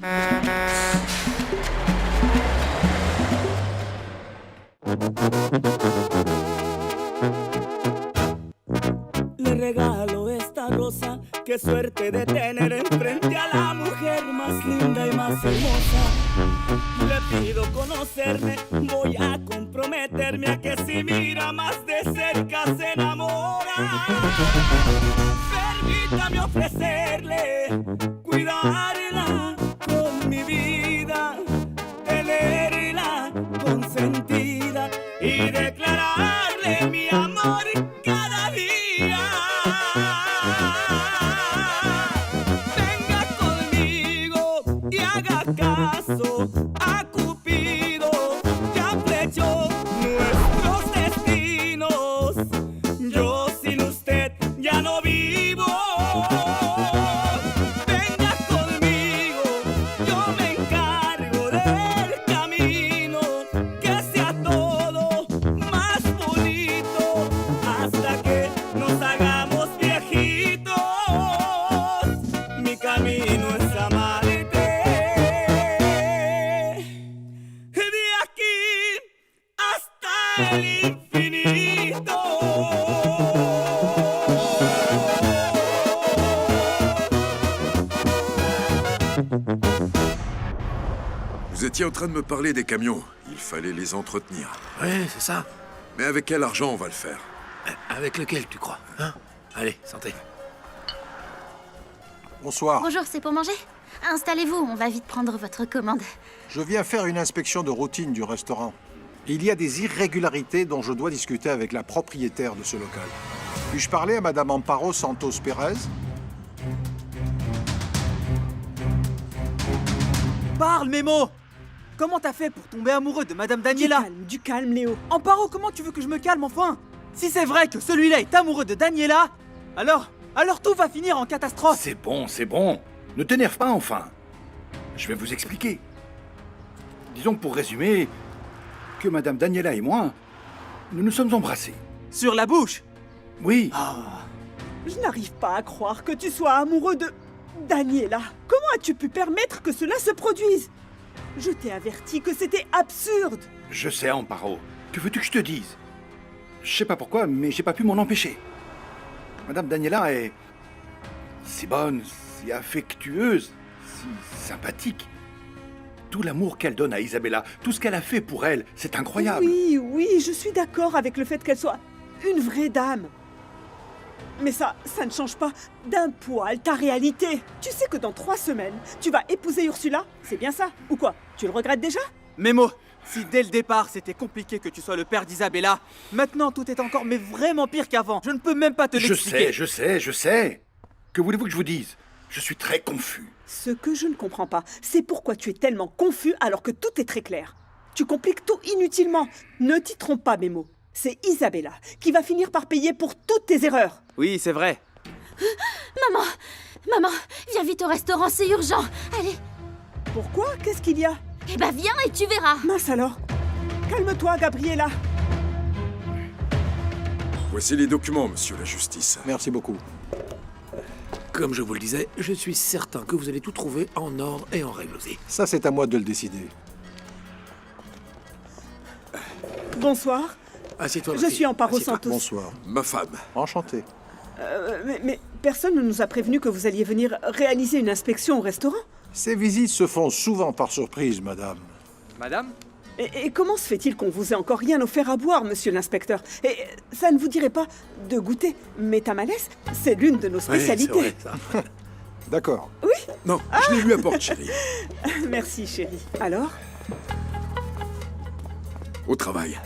Le regalo esta rosa, qué suerte de tener enfrente a la mujer más linda y más hermosa. Le pido conocerme, voy a comprometerme a que si mira más de cerca se enamora. Permítame ofrecerle, cuidarla con mi vida, tenerla consentida y declararle mi amor cada día. Venga conmigo y haga caso a Cupido, ya flechó nuestros destinos. Yo sin usted ya no vivo. Venga conmigo, yo me encargo del camino, que sea todo más bonito hasta que nos hagamos viejitos. Mi camino es amarte de aquí hasta el infinito. Vous étiez en train de me parler des camions. Il fallait les entretenir. Ouais, c'est ça. Mais avec quel argent on va le faire? Avec lequel, tu crois, hein? Allez, santé. Bonsoir. Bonjour, c'est pour manger? Installez-vous, on va vite prendre votre commande. Je viens faire une inspection de routine du restaurant. Il y a des irrégularités dont je dois discuter avec la propriétaire de ce local. Puis-je parler à Madame Amparo Santos Pérez? Parle, Memo! Comment t'as fait pour tomber amoureux de Madame Daniela? Du calme, Léo. Amparo, comment tu veux que je me calme, enfin? Si c'est vrai que celui-là est amoureux de Daniela, alors tout va finir en catastrophe! C'est bon, c'est bon. Ne t'énerve pas, enfin. Je vais vous expliquer. Disons que pour résumer, que Madame Daniela et moi, nous nous sommes embrassés. Sur la bouche! Oui. Je n'arrive pas à croire que tu sois amoureux de Daniela. Comment as-tu pu permettre que cela se produise? Je t'ai averti que c'était absurde. Je sais, Amparo. Que veux-tu que je te dise? Je sais pas pourquoi, mais j'ai pas pu m'en empêcher. Madame Daniela est si bonne, si affectueuse, si sympathique. Tout l'amour qu'elle donne à Isabella, tout ce qu'elle a fait pour elle, c'est incroyable. Oui, je suis d'accord avec le fait qu'elle soit une vraie dame. Mais ça ne change pas d'un poil ta réalité. Tu sais que dans 3 semaines, tu vas épouser Ursula? C'est bien ça? Ou quoi? Tu le regrettes déjà? Memo, si dès le départ c'était compliqué que tu sois le père d'Isabella, maintenant tout est encore mais vraiment pire qu'avant. Je ne peux même pas te l'expliquer. Je sais. Que voulez-vous que je vous dise? Je suis très confus. Ce que je ne comprends pas, c'est pourquoi tu es tellement confus alors que tout est très clair. Tu compliques tout inutilement. Ne t'y trompe pas, Memo. C'est Isabella qui va finir par payer pour toutes tes erreurs. Oui, c'est vrai. Maman, viens vite au restaurant, c'est urgent. Allez, Pourquoi? Qu'est-ce qu'il y a? eh ben viens et tu verras. Mince alors. Calme-toi, Gabriella. Voici les documents, monsieur la justice. Merci beaucoup. Comme je vous le disais, je suis certain que vous allez tout trouver en ordre et en règle aussi. Ça, c'est à moi de le décider. Bonsoir. Assieds-toi, ma Je fille. suis Amparo Assieds-toi. Santos. Bonsoir. Ma femme. Enchanté. Mais personne ne nous a prévenu que vous alliez venir réaliser une inspection au restaurant. Ces visites se font souvent par surprise, madame. Madame? Et comment se fait-il qu'on vous ait encore rien offert à boire, monsieur l'inspecteur? Et ça ne vous dirait pas de goûter Métamales? C'est l'une de nos Ouais, c'est spécialités. vrai, ça. D'accord. Non, je l'ai lu à porte, chérie. Merci, chérie. Alors? Au travail.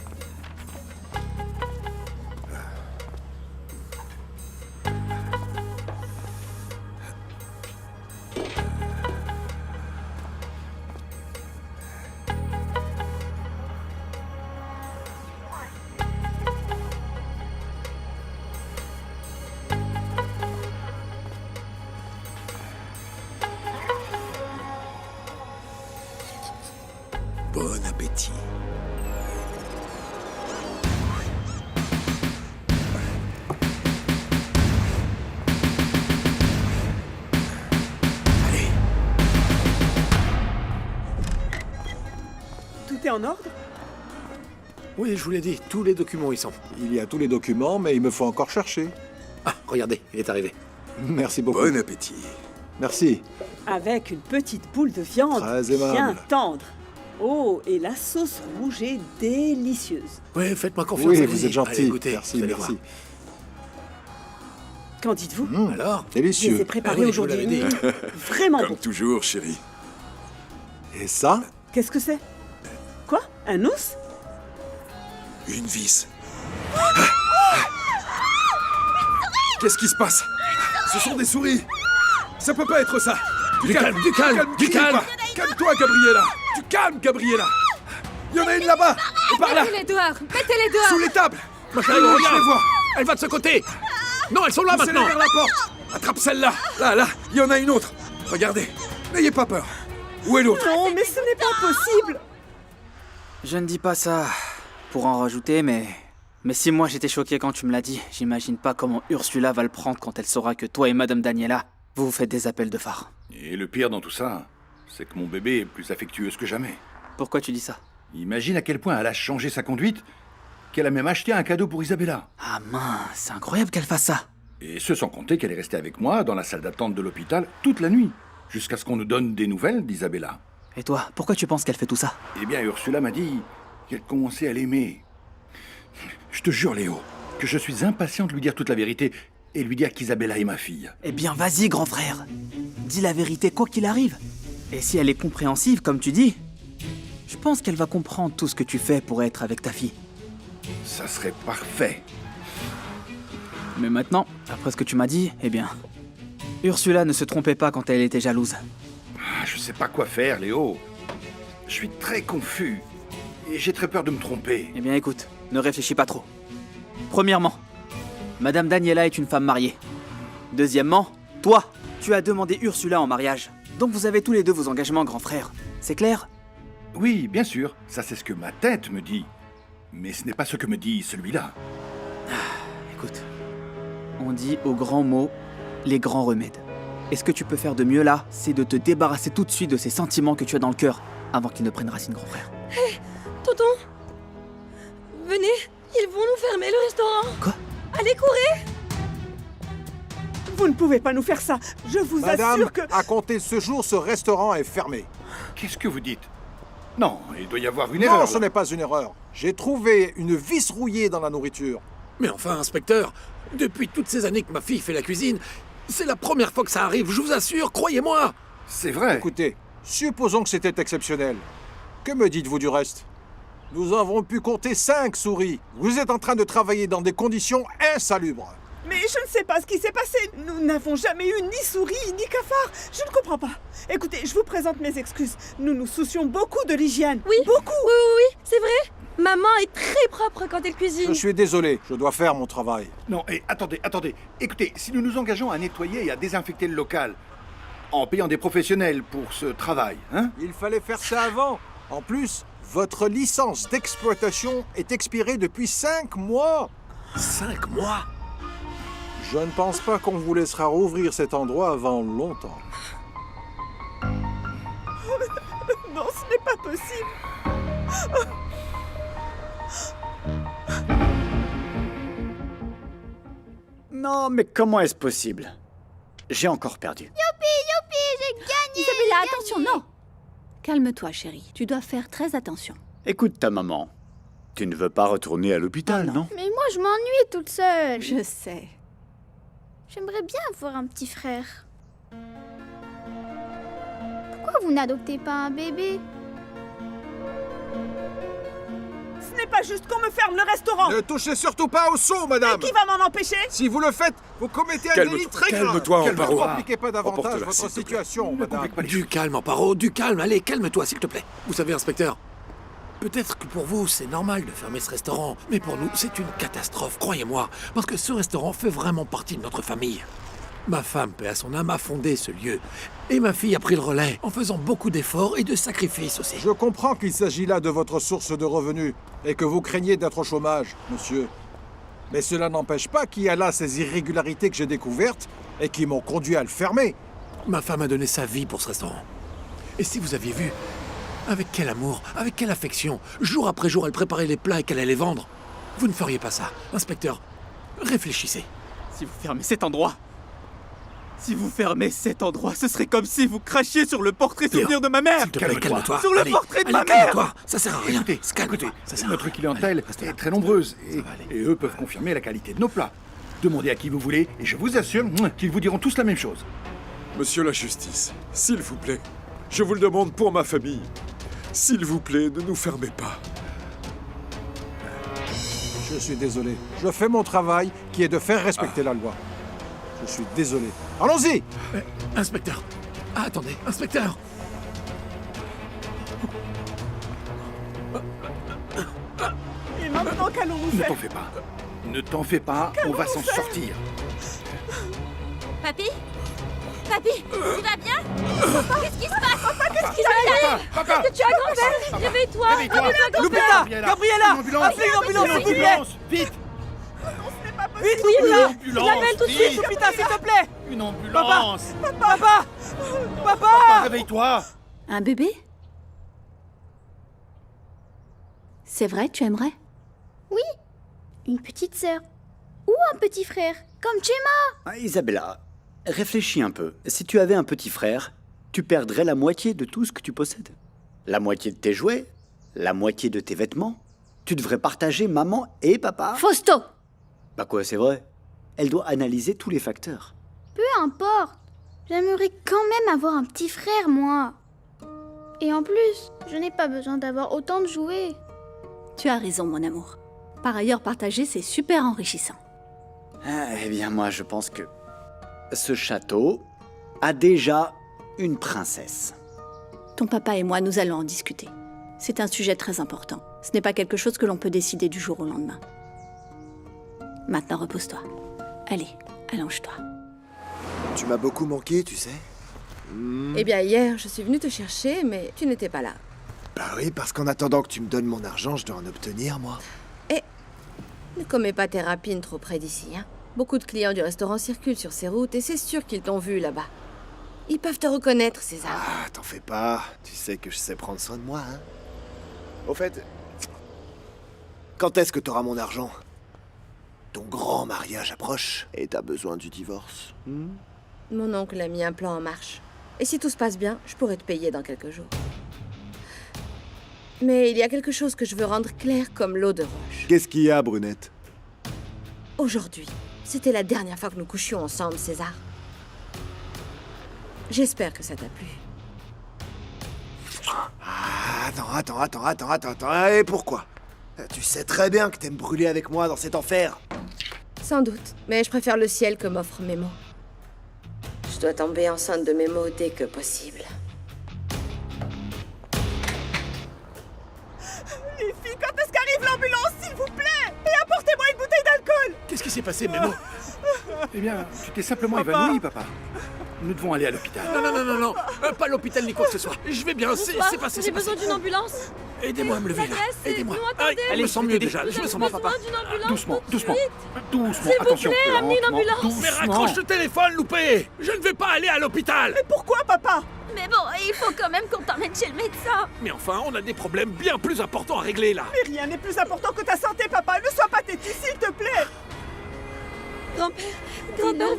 Bon appétit. Allez. est en ordre? Oui, je vous l'ai dit, tous les documents y sont. Il y a tous les documents, mais il me faut encore chercher. Ah, regardez, il est arrivé. Merci beaucoup. Bon appétit. Merci. Avec une petite boule de viande Très aimable. bien tendre. Oh, et la sauce rouge est délicieuse. Oui, faites-moi confiance. Oui, allez-y. vous êtes gentil. Allez, goûtez, Merci, vous allez merci. Qu'en dites-vous? voir. Alors Je les ai Délicieux. préparés Ah oui, je vous aujourd'hui. l'avais dit. Vraiment Comme bon. toujours, chérie. Et ça? Qu'est-ce que c'est? Quoi? Un os? Une vis. Qu'est-ce qui se passe? Ce sont des souris. Ça peut pas être ça. Du calme, du calme, du crie calme. pas. Calme-toi, Gabriella. Du calme, Gabriella. Il y en a une là-bas. Et par là. Mettez-les dehors! Mettez-les dehors! Sous les tables. Ma chérie, Je les regarde. vois. Elle va de ce côté. Non, elles sont là Poussez-les maintenant. vers la porte. Attrape celle-là. Là, il y en a une autre. Regardez. N'ayez pas peur. Où est l'autre? Non, mais ce n'est pas possible! Je ne dis pas ça pour en rajouter, mais si moi j'étais choqué quand tu me l'as dit, j'imagine pas comment Ursula va le prendre quand elle saura que toi et Madame Daniela, vous vous faites des appels de phare. Et le pire dans tout ça, c'est que mon bébé est plus affectueuse que jamais. Pourquoi tu dis ça? Imagine à quel point elle a changé sa conduite, qu'elle a même acheté un cadeau pour Isabella. Ah mince, c'est incroyable qu'elle fasse ça. Et ce sans compter qu'elle est restée avec moi dans la salle d'attente de l'hôpital toute la nuit, jusqu'à ce qu'on nous donne des nouvelles d'Isabella. Et toi, pourquoi tu penses qu'elle fait tout ça? Eh bien, Ursula m'a dit qu'elle commençait à l'aimer. Je te jure, Léo, que je suis impatient de lui dire toute la vérité et lui dire qu'Isabella est ma fille. Eh bien vas-y grand frère, dis la vérité quoi qu'il arrive. Et si elle est compréhensive comme tu dis, je pense qu'elle va comprendre tout ce que tu fais pour être avec ta fille. Ça serait parfait. Mais maintenant, après ce que tu m'as dit, eh bien, Ursula ne se trompait pas quand elle était jalouse. Ah, je sais pas quoi faire, Léo. Je suis très confus. Et j'ai très peur de me tromper. Eh bien écoute, ne réfléchis pas trop. Premièrement, Madame Daniela est une femme mariée. Deuxièmement, toi, tu as demandé Ursula en mariage. Donc vous avez tous les deux vos engagements, grand frère. C'est clair? Oui, bien sûr, ça c'est ce que ma tête me dit. Mais ce n'est pas ce que me dit celui-là. Écoute, on dit aux grands mots les grands remèdes. Et ce que tu peux faire de mieux là, c'est de te débarrasser tout de suite de ces sentiments que tu as dans le cœur avant qu'ils ne prennent racine, grand frère. Hé, tonton! Venez, ils vont nous fermer le restaurant! Quoi? Allez, courez! Vous ne pouvez pas nous faire ça! Je vous Madame, assure que... à compter de ce jour, ce restaurant est fermé. Qu'est-ce que vous dites? Non, il doit y avoir une Non, erreur. ce n'est pas une erreur. J'ai trouvé une vis rouillée dans la nourriture. Mais enfin, inspecteur, depuis toutes ces années que ma fille fait la cuisine, c'est la première fois que ça arrive, je vous assure, croyez-moi. C'est vrai. Écoutez, supposons que c'était exceptionnel. Que me dites-vous du reste? Nous avons pu compter 5 souris. Vous êtes en train de travailler dans des conditions insalubres. Mais je ne sais pas ce qui s'est passé. Nous n'avons jamais eu ni souris, ni cafard. Je ne comprends pas. Écoutez, je vous présente mes excuses. Nous nous soucions beaucoup de l'hygiène. Oui, beaucoup. Oui, c'est vrai. Maman est très propre quand elle cuisine. Je suis désolé, je dois faire mon travail. Non, et attendez. Écoutez, si nous nous engageons à nettoyer et à désinfecter le local, en payant des professionnels pour ce travail, hein? Il fallait faire ça avant. En plus, votre licence d'exploitation est expirée depuis 5 mois. 5 mois? Je ne pense pas qu'on vous laissera rouvrir cet endroit avant longtemps. Non, ce n'est pas possible. Non, mais comment est-ce possible? J'ai encore perdu. Isabella, attention, non! Calme-toi, chérie. Tu dois faire très attention. Écoute ta maman. Tu ne veux pas retourner à l'hôpital, non? Mais moi, je m'ennuie toute seule. Je sais. J'aimerais bien avoir un petit frère. Pourquoi vous n'adoptez pas un bébé? Ce n'est pas juste qu'on me ferme le restaurant. Ne touchez surtout pas au seau, madame. Qui va m'en empêcher? Si vous le faites, vous commettez un délit très grave. Calme-toi, Amparo. Ne compliquez pas davantage Emporte-la, votre s'il te plaît. situation, madame. Du calme, Amparo, du calme. Allez, calme-toi, s'il te plaît. Vous savez, inspecteur, peut-être que pour vous, c'est normal de fermer ce restaurant, mais pour nous, c'est une catastrophe, croyez-moi, parce que ce restaurant fait vraiment partie de notre famille. Ma femme, paix à son âme, a fondé ce lieu, et ma fille a pris le relais, en faisant beaucoup d'efforts et de sacrifices aussi. Je comprends qu'il s'agit là de votre source de revenus, et que vous craignez d'être au chômage, monsieur. Mais cela n'empêche pas qu'il y a là ces irrégularités que j'ai découvertes, et qui m'ont conduit à le fermer. Ma femme a donné sa vie pour ce restaurant. Et si vous aviez vu, Avec quel amour, avec quelle affection. Jour après jour, elle préparait les plats et qu'elle allait vendre. Vous ne feriez pas ça. Inspecteur, réfléchissez. Si vous fermez cet endroit... Si vous fermez cet endroit, ce serait comme si vous crachiez sur le portrait souvenir de ma mère. S'il te plaît, calme-toi. Sur le Allez, portrait de allez, ma mère. calme-toi. Ça sert à rien. Écoutez, Ça sert à notre rien. clientèle Allez, est très nombreuse et eux peuvent confirmer la qualité de nos plats. Demandez à qui vous voulez et je vous assure qu'ils vous diront tous la même chose. Monsieur la justice, s'il vous plaît, je vous le demande pour ma famille. S'il vous plaît, ne nous fermez pas. Je suis désolé. Je fais mon travail, qui est de faire respecter la loi. Je suis désolé. Allons-y! Inspecteur. Ah, attendez, inspecteur. Et maintenant, qu'allons-nous Ne faire? t'en fais pas. Ne t'en fais pas, on va s'en sortir. Papy? Papy, tu vas bien? Qu'est-ce qui se passe? Qu'est-ce qui se passe? Papa! Tu as grand-père. Réveille-toi. Réveille-toi. Réveille-toi, Lupita! Gabriella! Appelez une ambulance, s'il vous plaît! Vite! Vite, Lupita! Je l'appelle tout de suite. Lupita, s'il te plaît! Une ambulance! Papa! Papa, réveille-toi! Un bébé? C'est vrai, tu aimerais? Oui, une petite sœur. Ou un petit frère, comme Gemma. Ah, Isabella, réfléchis un peu. Si tu avais un petit frère, tu perdrais la moitié de tout ce que tu possèdes. La moitié de tes jouets, la moitié de tes vêtements. Tu devrais partager maman et papa. Fausto. Bah quoi, c'est vrai. Elle doit analyser tous les facteurs. Peu importe. J'aimerais quand même avoir un petit frère, moi. Et en plus, je n'ai pas besoin d'avoir autant de jouets. Tu as raison, mon amour. Par ailleurs, partager, c'est super enrichissant. Eh bien, moi, je pense que ce château a déjà une princesse. Ton papa et moi, nous allons en discuter. C'est un sujet très important. Ce n'est pas quelque chose que l'on peut décider du jour au lendemain. Maintenant, repose-toi. Allez, allonge-toi. Tu m'as beaucoup manqué, tu sais. Eh bien, hier, je suis venue te chercher, mais tu n'étais pas là. Bah oui, parce qu'en attendant que tu me donnes mon argent, je dois en obtenir, moi. Ne commets pas tes rapines trop près d'ici, hein. Beaucoup de clients du restaurant circulent sur ces routes et c'est sûr qu'ils t'ont vu là-bas. Ils peuvent te reconnaître, César. Ah, t'en fais pas. Tu sais que je sais prendre soin de moi, hein. Au fait, quand est-ce que t'auras mon argent? Ton grand mariage approche et t'as besoin du divorce. Mon oncle a mis un plan en marche. Et si tout se passe bien, je pourrais te payer dans quelques jours. Mais il y a quelque chose que je veux rendre clair comme l'eau de roche. Qu'est-ce qu'il y a, Brunette? Aujourd'hui, c'était la dernière fois que nous couchions ensemble, César. J'espère que ça t'a plu. Ah, attends. Et pourquoi? Tu sais très bien que t'aimes brûler avec moi dans cet enfer. Sans doute, mais je préfère le ciel que m'offrent mes mots. Je dois tomber enceinte de mes mots dès que possible. Les filles, quand est-ce qu'arrive l'ambulance, s'il vous plaît? Et apportez-moi une bouteille d'alcool. Qu'est-ce qui s'est passé, Mémo? Eh bien, tu t'es simplement évanoui, papa. Nous devons aller à l'hôpital. Non. Pas l'hôpital ni quoi que ce soit. Je vais bien, c'est passé, J'ai c'est besoin passé. d'une ambulance. Aidez-moi à me lever, là. Aidez-moi. Aïe, Je me sens mieux déjà. Je me sens mieux, papa. d'une ambulance. Doucement. S'il vous Attention. plaît, amenez une ambulance. Mais raccroche le téléphone, loupé. Je ne vais pas aller à l'hôpital. Mais pourquoi, papa? Mais bon, il faut quand même qu'on t'emmène chez le médecin. Mais enfin, on a des problèmes bien plus importants à régler, là. Mais rien n'est plus important que ta santé, papa. Ne sois pas têtu, s'il te plaît. Grand-père,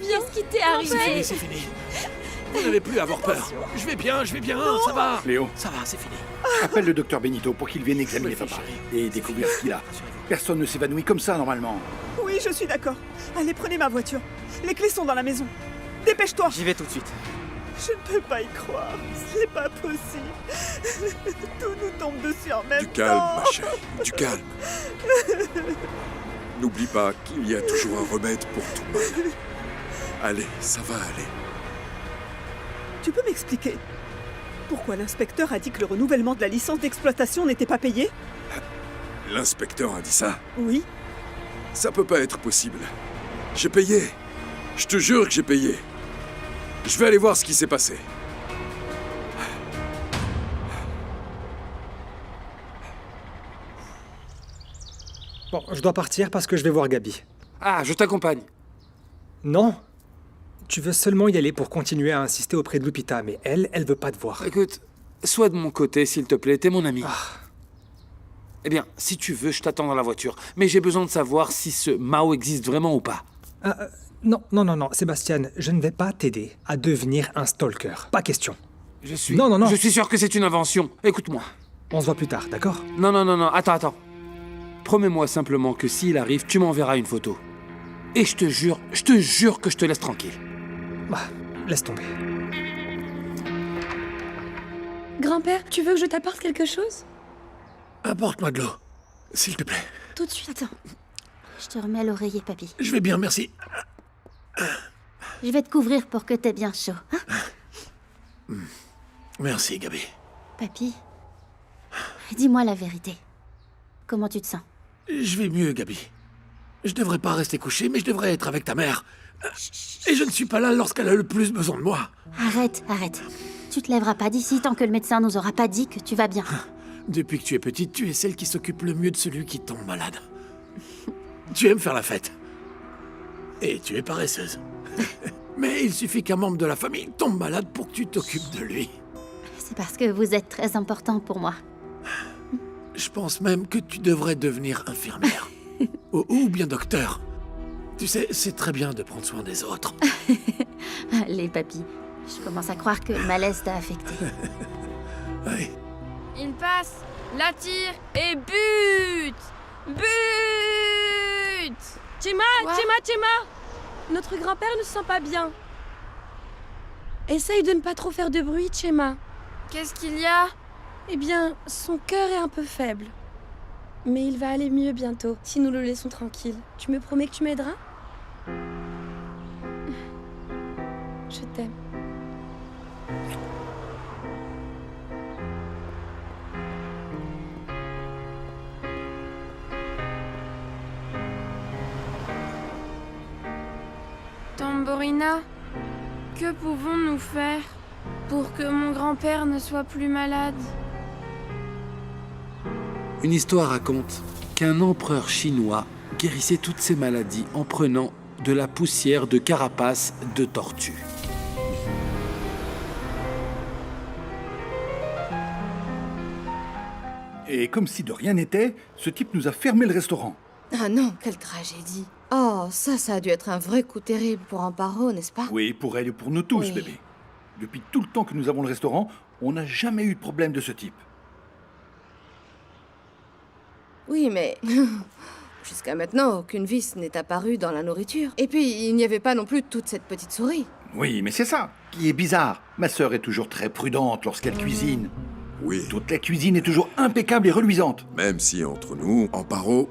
viens. Qu'est-ce qui t'est arrivé? C'est fini. Vous n'avez plus à avoir peur. Je vais bien, ça va. Léo, Ça va, c'est fini. appelle le docteur Benito pour qu'il vienne examiner papa et découvrir ce qu'il a. Personne ne s'évanouit comme ça, normalement. Oui, je suis d'accord. Allez, prenez ma voiture. Les clés sont dans la maison. Dépêche-toi. J'y vais tout de suite. Je ne peux pas y croire. Ce n'est pas possible. Tout nous tombe dessus en même Du calme, temps. ma chérie, du calme. N'oublie pas qu'il y a toujours un remède pour tout mal. Allez, ça va aller. Tu peux m'expliquer pourquoi l'inspecteur a dit que le renouvellement de la licence d'exploitation n'était pas payé? L'inspecteur a dit ça. Oui. Ça peut pas être possible. J'ai payé. Je te jure que j'ai payé. Je vais aller voir ce qui s'est passé. Bon, je dois partir parce que je vais voir Gabi. Ah, je t'accompagne. Non. Tu veux seulement y aller pour continuer à insister auprès de Lupita, mais elle veut pas te voir. Écoute, sois de mon côté, s'il te plaît, t'es mon ami. Eh bien, si tu veux, je t'attends dans la voiture. Mais j'ai besoin de savoir si ce Mao existe vraiment ou pas. Non, Sébastien, je ne vais pas t'aider à devenir un stalker. Pas question. Je suis... Non. Je suis sûr que c'est une invention. Écoute-moi. On se voit plus tard, d'accord? Non, attends. Promets-moi simplement que s'il arrive, tu m'enverras une photo. Et je te jure que je te laisse tranquille. Bah, laisse tomber. Grand-père, tu veux que je t'apporte quelque chose? Apporte-moi de l'eau, s'il te plaît. Tout de suite. Attends. Je te remets l'oreiller, papy. Je vais bien, merci. Je vais te couvrir pour que t'aies bien chaud. Hein? Merci, Gabi. Papy, dis-moi la vérité. Comment tu te sens? Je vais mieux, Gabi. Je devrais pas rester couché, mais je devrais être avec ta mère. Et je ne suis pas là lorsqu'elle a le plus besoin de moi. Arrête. Tu te lèveras pas d'ici tant que le médecin nous aura pas dit que tu vas bien. Depuis que tu es petite, tu es celle qui s'occupe le mieux de celui qui tombe malade. Tu aimes faire la fête. Et tu es paresseuse. Mais il suffit qu'un membre de la famille tombe malade pour que tu t'occupes de lui. C'est parce que vous êtes très important pour moi. Je pense même que tu devrais devenir infirmière. ou bien docteur. Tu sais, c'est très bien de prendre soin des autres. Allez, papy. Je commence à croire que le malaise t'a affecté. Oui. Il passe, la tire et but! Chema! Notre grand-père ne se sent pas bien. Essaye de ne pas trop faire de bruit, Chema. Qu'est-ce qu'il y a? Eh bien, son cœur est un peu faible. Mais il va aller mieux bientôt, si nous le laissons tranquille. Tu me promets que tu m'aideras? Je t'aime. Tamborina, que pouvons-nous faire pour que mon grand-père ne soit plus malade? Une histoire raconte qu'un empereur chinois guérissait toutes ses maladies en prenant de la poussière de carapace de tortue. Et comme si de rien n'était, ce type nous a fermé le restaurant. Ah non, quelle tragédie. Oh, ça a dû être un vrai coup terrible pour Amparo, n'est-ce pas? Oui, pour elle et pour nous tous, Oui. bébé. Depuis tout le temps que nous avons le restaurant, on n'a jamais eu de problème de ce type. Oui, mais... Jusqu'à maintenant, aucune vis n'est apparue dans la nourriture. Et puis, il n'y avait pas non plus toute cette petite souris. Oui, mais c'est ça qui est bizarre. Ma sœur est toujours très prudente lorsqu'elle cuisine. Oui. Toute la cuisine est toujours impeccable et reluisante. Même si, entre nous, Amparo,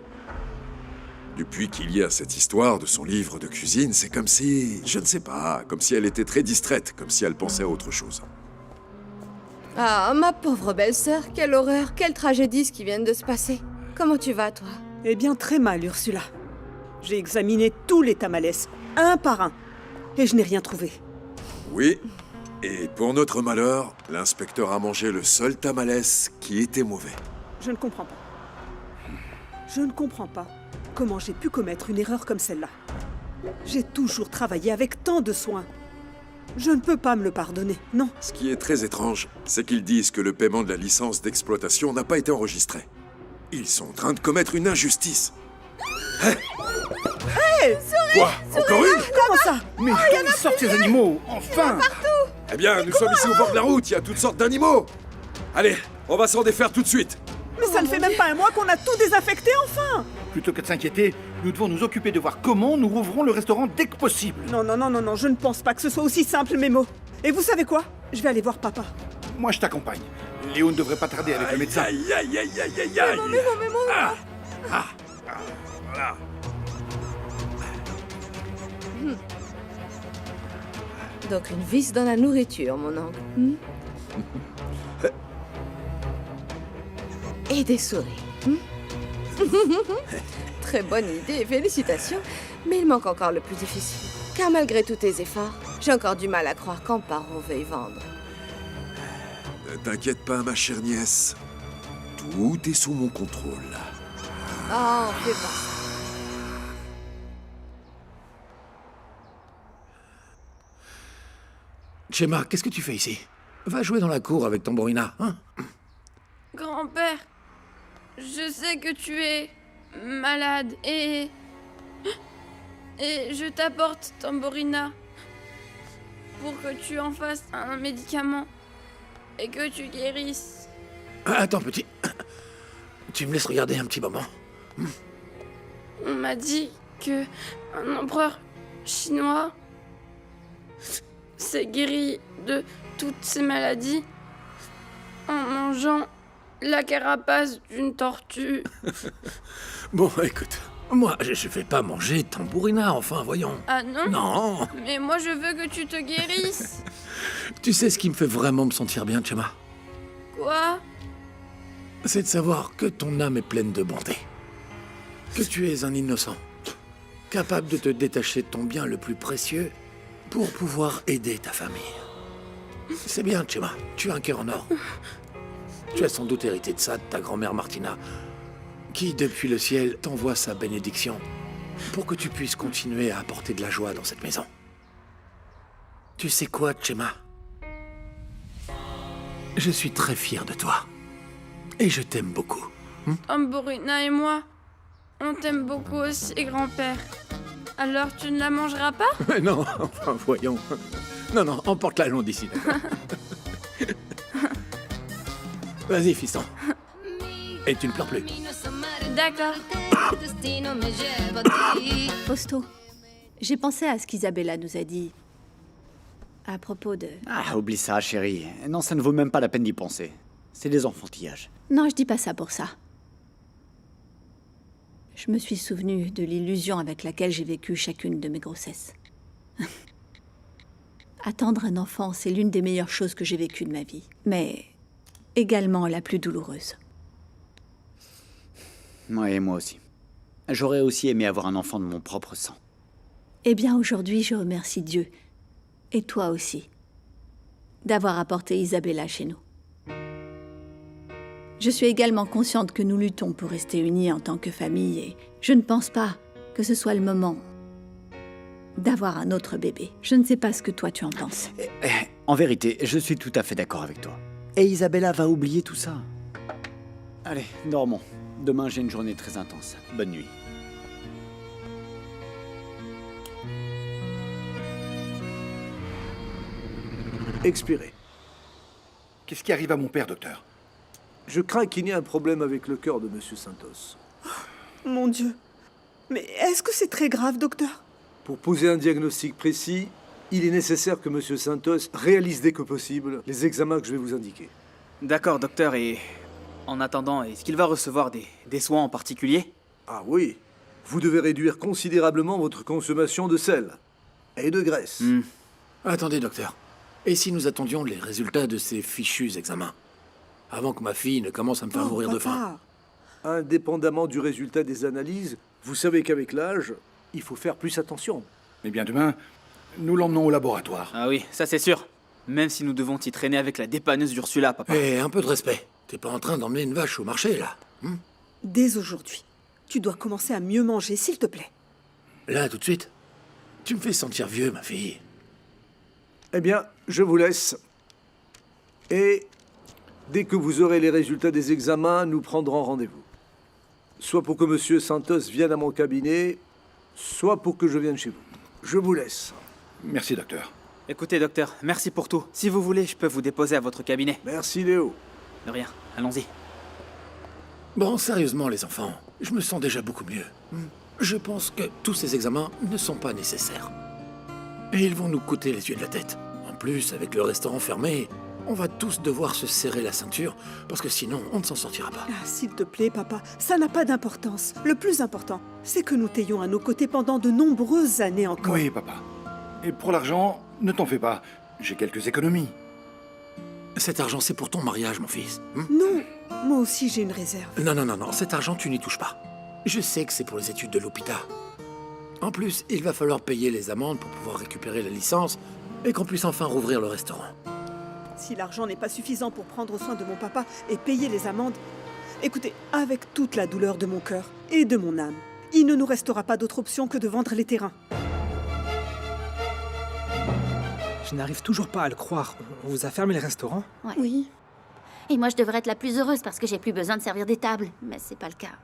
depuis qu'il y a cette histoire de son livre de cuisine, c'est comme si... Je ne sais pas, comme si elle était très distraite, comme si elle pensait à autre chose. Ah, ma pauvre belle-sœur, quelle horreur, quelle tragédie ce qui vient de se passer. Comment tu vas, toi? Eh bien, très mal, Ursula. J'ai examiné tous les tamales, un par un, et je n'ai rien trouvé. Oui, et pour notre malheur, l'inspecteur a mangé le seul tamales qui était mauvais. Je ne comprends pas. Je ne comprends pas comment j'ai pu commettre une erreur comme celle-là. J'ai toujours travaillé avec tant de soin. Je ne peux pas me le pardonner, non. Ce qui est très étrange, c'est qu'ils disent que le paiement de la licence d'exploitation n'a pas été enregistré. Ils sont en train de commettre une injustice. Hé! Quoi? Encore une? Comment ça? Mais d'où sortent ces animaux? Enfin! Eh bien, nous sommes ici au bord de la route, il y a toutes sortes d'animaux. Allez, on va s'en défaire tout de suite. Mais ça ne fait même pas un mois qu'on a tout désaffecté, enfin! Plutôt que de s'inquiéter, nous devons nous occuper de voir comment nous rouvrons le restaurant dès que possible. Non, je ne pense pas que ce soit aussi simple, Mémo. Et vous savez quoi? Je vais aller voir papa. Moi, je t'accompagne. Léo ne devrait pas tarder avec le médecin. Aïe. Mémo. Voilà. Donc une vis dans la nourriture, mon oncle. Et des souris. Très bonne idée, félicitations. Mais il manque encore le plus difficile. Car malgré tous tes efforts, j'ai encore du mal à croire qu'Amparo veuille vendre. Ne t'inquiète pas, ma chère nièce. Tout est sous mon contrôle. Oh, fais pas ça. Chema, qu'est-ce que tu fais ici? Va jouer dans la cour avec Tambourina, hein? Grand-père, je sais que tu es malade et je t'apporte Tambourina pour que tu en fasses un médicament et que tu guérisses. Attends, petit. Tu me laisses regarder un petit moment? On m'a dit que un empereur chinois s'est guéri de toutes ses maladies en mangeant la carapace d'une tortue. Bon, écoute, moi, je vais pas manger Tambourina, enfin, voyons. Ah non? Non. Mais moi, je veux que tu te guérisses. Tu sais ce qui me fait vraiment me sentir bien, Chema? Quoi? C'est de savoir que ton âme est pleine de bonté. Que tu es un innocent, capable de te détacher de ton bien le plus précieux pour pouvoir aider ta famille. C'est bien, Chema, tu as un cœur en or. Tu as sans doute hérité de ça de ta grand-mère Martina, qui, depuis le ciel, t'envoie sa bénédiction pour que tu puisses continuer à apporter de la joie dans cette maison. Tu sais quoi, Chema? Je suis très fier de toi. Et je t'aime beaucoup. Tambourina et moi, on t'aime beaucoup aussi, grand-père. Alors tu ne la mangeras pas? Non, enfin, voyons. Non, emporte-la loin d'ici, d'accord? Vas-y, fiston. Et tu ne pleures plus. D'accord. Fausto, j'ai pensé à ce qu'Isabella nous a dit à propos de... Ah, oublie ça, chérie. Non, ça ne vaut même pas la peine d'y penser. C'est des enfantillages. Non, je dis pas ça pour ça. Je me suis souvenu de l'illusion avec laquelle j'ai vécu chacune de mes grossesses. Attendre un enfant, c'est l'une des meilleures choses que j'ai vécues de ma vie. Mais également la plus douloureuse. Ouais, moi aussi. J'aurais aussi aimé avoir un enfant de mon propre sang. Eh bien, aujourd'hui, je remercie Dieu, et toi aussi, d'avoir apporté Isabella chez nous. Je suis également consciente que nous luttons pour rester unis en tant que famille, et je ne pense pas que ce soit le moment d'avoir un autre bébé. Je ne sais pas ce que toi tu en penses. En vérité, je suis tout à fait d'accord avec toi. Et Isabella va oublier tout ça. Allez, dormons. Demain, j'ai une journée très intense. Bonne nuit. Expiré. Qu'est-ce qui arrive à mon père, docteur? Je crains qu'il y ait un problème avec le cœur de Monsieur Santos. Mon Dieu. Mais est-ce que c'est très grave, docteur? Pour poser un diagnostic précis, il est nécessaire que Monsieur Santos réalise dès que possible les examens que je vais vous indiquer. D'accord, docteur, et en attendant, est-ce qu'il va recevoir des soins en particulier? Ah oui. Vous devez réduire considérablement votre consommation de sel et de graisse. Attendez, docteur. Et si nous attendions les résultats de ces fichus examens? Avant que ma fille ne commence à me faire mourir de faim. Indépendamment du résultat des analyses, vous savez qu'avec l'âge, il faut faire plus attention. Eh bien, demain, nous l'emmenons au laboratoire. Ah oui, ça c'est sûr. Même si nous devons t'y traîner avec la dépanneuse Ursula, papa. Et un peu de respect. T'es pas en train d'emmener une vache au marché, là? Dès aujourd'hui, tu dois commencer à mieux manger, s'il te plaît. Là, tout de suite? Tu me fais sentir vieux, ma fille. Eh bien, je vous laisse. Et dès que vous aurez les résultats des examens, nous prendrons rendez-vous. Soit pour que Monsieur Santos vienne à mon cabinet, soit pour que je vienne chez vous. Je vous laisse. Merci, docteur. Écoutez, docteur, merci pour tout. Si vous voulez, je peux vous déposer à votre cabinet. Merci, Léo. De rien, allons-y. Bon, sérieusement, les enfants, je me sens déjà beaucoup mieux. Je pense que tous ces examens ne sont pas nécessaires. Et ils vont nous coûter les yeux de la tête. En plus, avec le restaurant fermé, on va tous devoir se serrer la ceinture, parce que sinon, on ne s'en sortira pas. Ah, s'il te plaît, papa, ça n'a pas d'importance. Le plus important, c'est que nous t'ayons à nos côtés pendant de nombreuses années encore. Oui, papa. Et pour l'argent, ne t'en fais pas. J'ai quelques économies. Cet argent, c'est pour ton mariage, mon fils. Non, moi aussi j'ai une réserve. Non, cet argent, tu n'y touches pas. Je sais que c'est pour les études de l'hôpital. En plus, il va falloir payer les amendes pour pouvoir récupérer la licence et qu'on puisse enfin rouvrir le restaurant. Si l'argent n'est pas suffisant pour prendre soin de mon papa et payer les amendes, écoutez, avec toute la douleur de mon cœur et de mon âme, il ne nous restera pas d'autre option que de vendre les terrains. Je n'arrive toujours pas à le croire. On vous a fermé le restaurant? Ouais. Oui. Et moi, je devrais être la plus heureuse parce que j'ai plus besoin de servir des tables. Mais c'est pas le cas.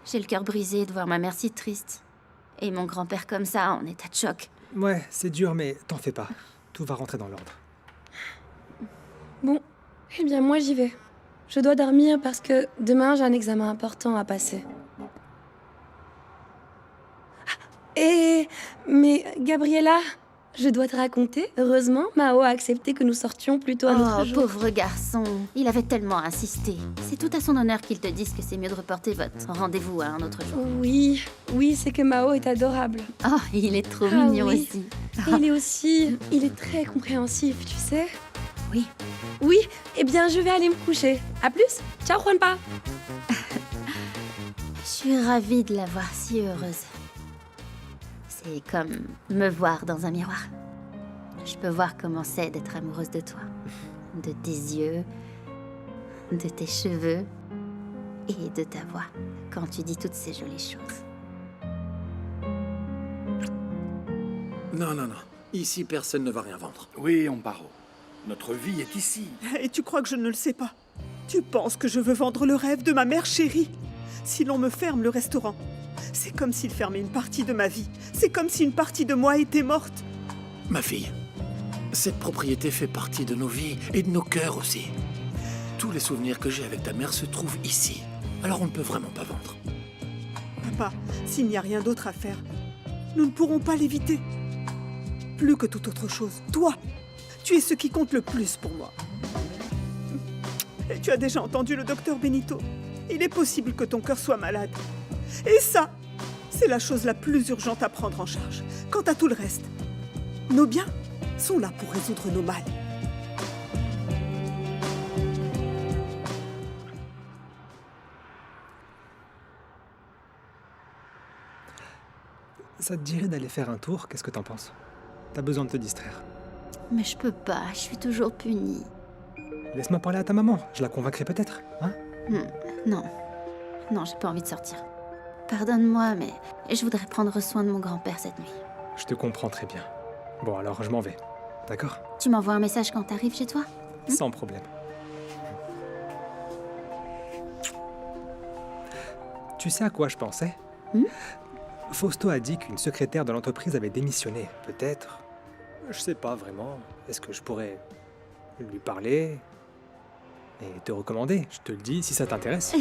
J'ai le cœur brisé de voir ma mère si triste. Et mon grand-père comme ça, en état de choc. Ouais, c'est dur, mais t'en fais pas. Tout va rentrer dans l'ordre. Bon, eh bien moi j'y vais. Je dois dormir parce que demain j'ai un examen important à passer. Mais Gabriella, je dois te raconter. Heureusement, Mao a accepté que nous sortions plutôt un autre Oh, jour. pauvre garçon. Il avait tellement insisté. C'est tout à son honneur qu'il te dise que c'est mieux de reporter votre rendez-vous à un autre jour. Oui, c'est que Mao est adorable. Oh, il est trop Ah mignon oui. aussi. Il est très compréhensif, tu sais. Oui. Oui, eh bien je vais aller me coucher. À plus. Ciao Juanpa. Je suis ravie de la voir si heureuse. C'est comme me voir dans un miroir. Je peux voir comment c'est d'être amoureuse de toi. De tes yeux, de tes cheveux et de ta voix quand tu dis toutes ces jolies choses. Non. Ici, personne ne va rien vendre. Oui, Amparo. Notre vie est ici. Et tu crois que je ne le sais pas? Tu penses que je veux vendre le rêve de ma mère chérie? Si l'on me ferme le restaurant, c'est comme s'il fermait une partie de ma vie. C'est comme si une partie de moi était morte. Ma fille, cette propriété fait partie de nos vies et de nos cœurs aussi. Tous les souvenirs que j'ai avec ta mère se trouvent ici. Alors on ne peut vraiment pas vendre. Papa, s'il n'y a rien d'autre à faire, nous ne pourrons pas l'éviter. Plus que toute autre chose, toi, tu es ce qui compte le plus pour moi. Et tu as déjà entendu le docteur Benito. Il est possible que ton cœur soit malade. Et ça, c'est la chose la plus urgente à prendre en charge. Quant à tout le reste, nos biens sont là pour résoudre nos mal. Ça te dirait d'aller faire un tour? Qu'est-ce que t'en penses? T'as besoin de te distraire. Mais je peux pas, je suis toujours punie. Laisse-moi parler à ta maman, je la convaincrai peut-être, hein? Non, j'ai pas envie de sortir. Pardonne-moi, mais je voudrais prendre soin de mon grand-père cette nuit. Je te comprends très bien. Bon, alors je m'en vais, d'accord? Tu m'envoies un message quand t'arrives chez toi? Sans problème. Tu sais à quoi je pensais? Fausto a dit qu'une secrétaire de l'entreprise avait démissionné. Peut-être. Je sais pas vraiment. Est-ce que je pourrais lui parler et te recommander? Je te le dis si ça t'intéresse.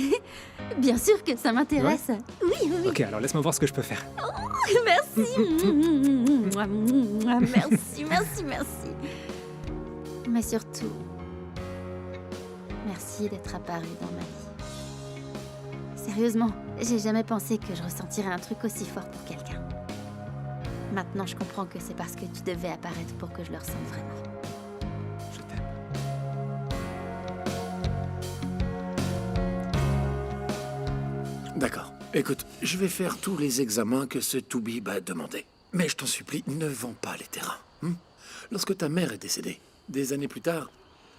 Bien sûr que ça m'intéresse. Ouais. Oui. Ok, alors laisse-moi voir ce que je peux faire. Oh, merci. Merci. Mais surtout, merci d'être apparu dans ma vie. Sérieusement, j'ai jamais pensé que je ressentirais un truc aussi fort pour quelqu'un. Maintenant, je comprends que c'est parce que tu devais apparaître pour que je le ressente vraiment. Je t'aime. D'accord. Écoute, je vais faire tous les examens que ce Toubib a demandé. Mais je t'en supplie, ne vends pas les terrains. Lorsque ta mère est décédée, des années plus tard,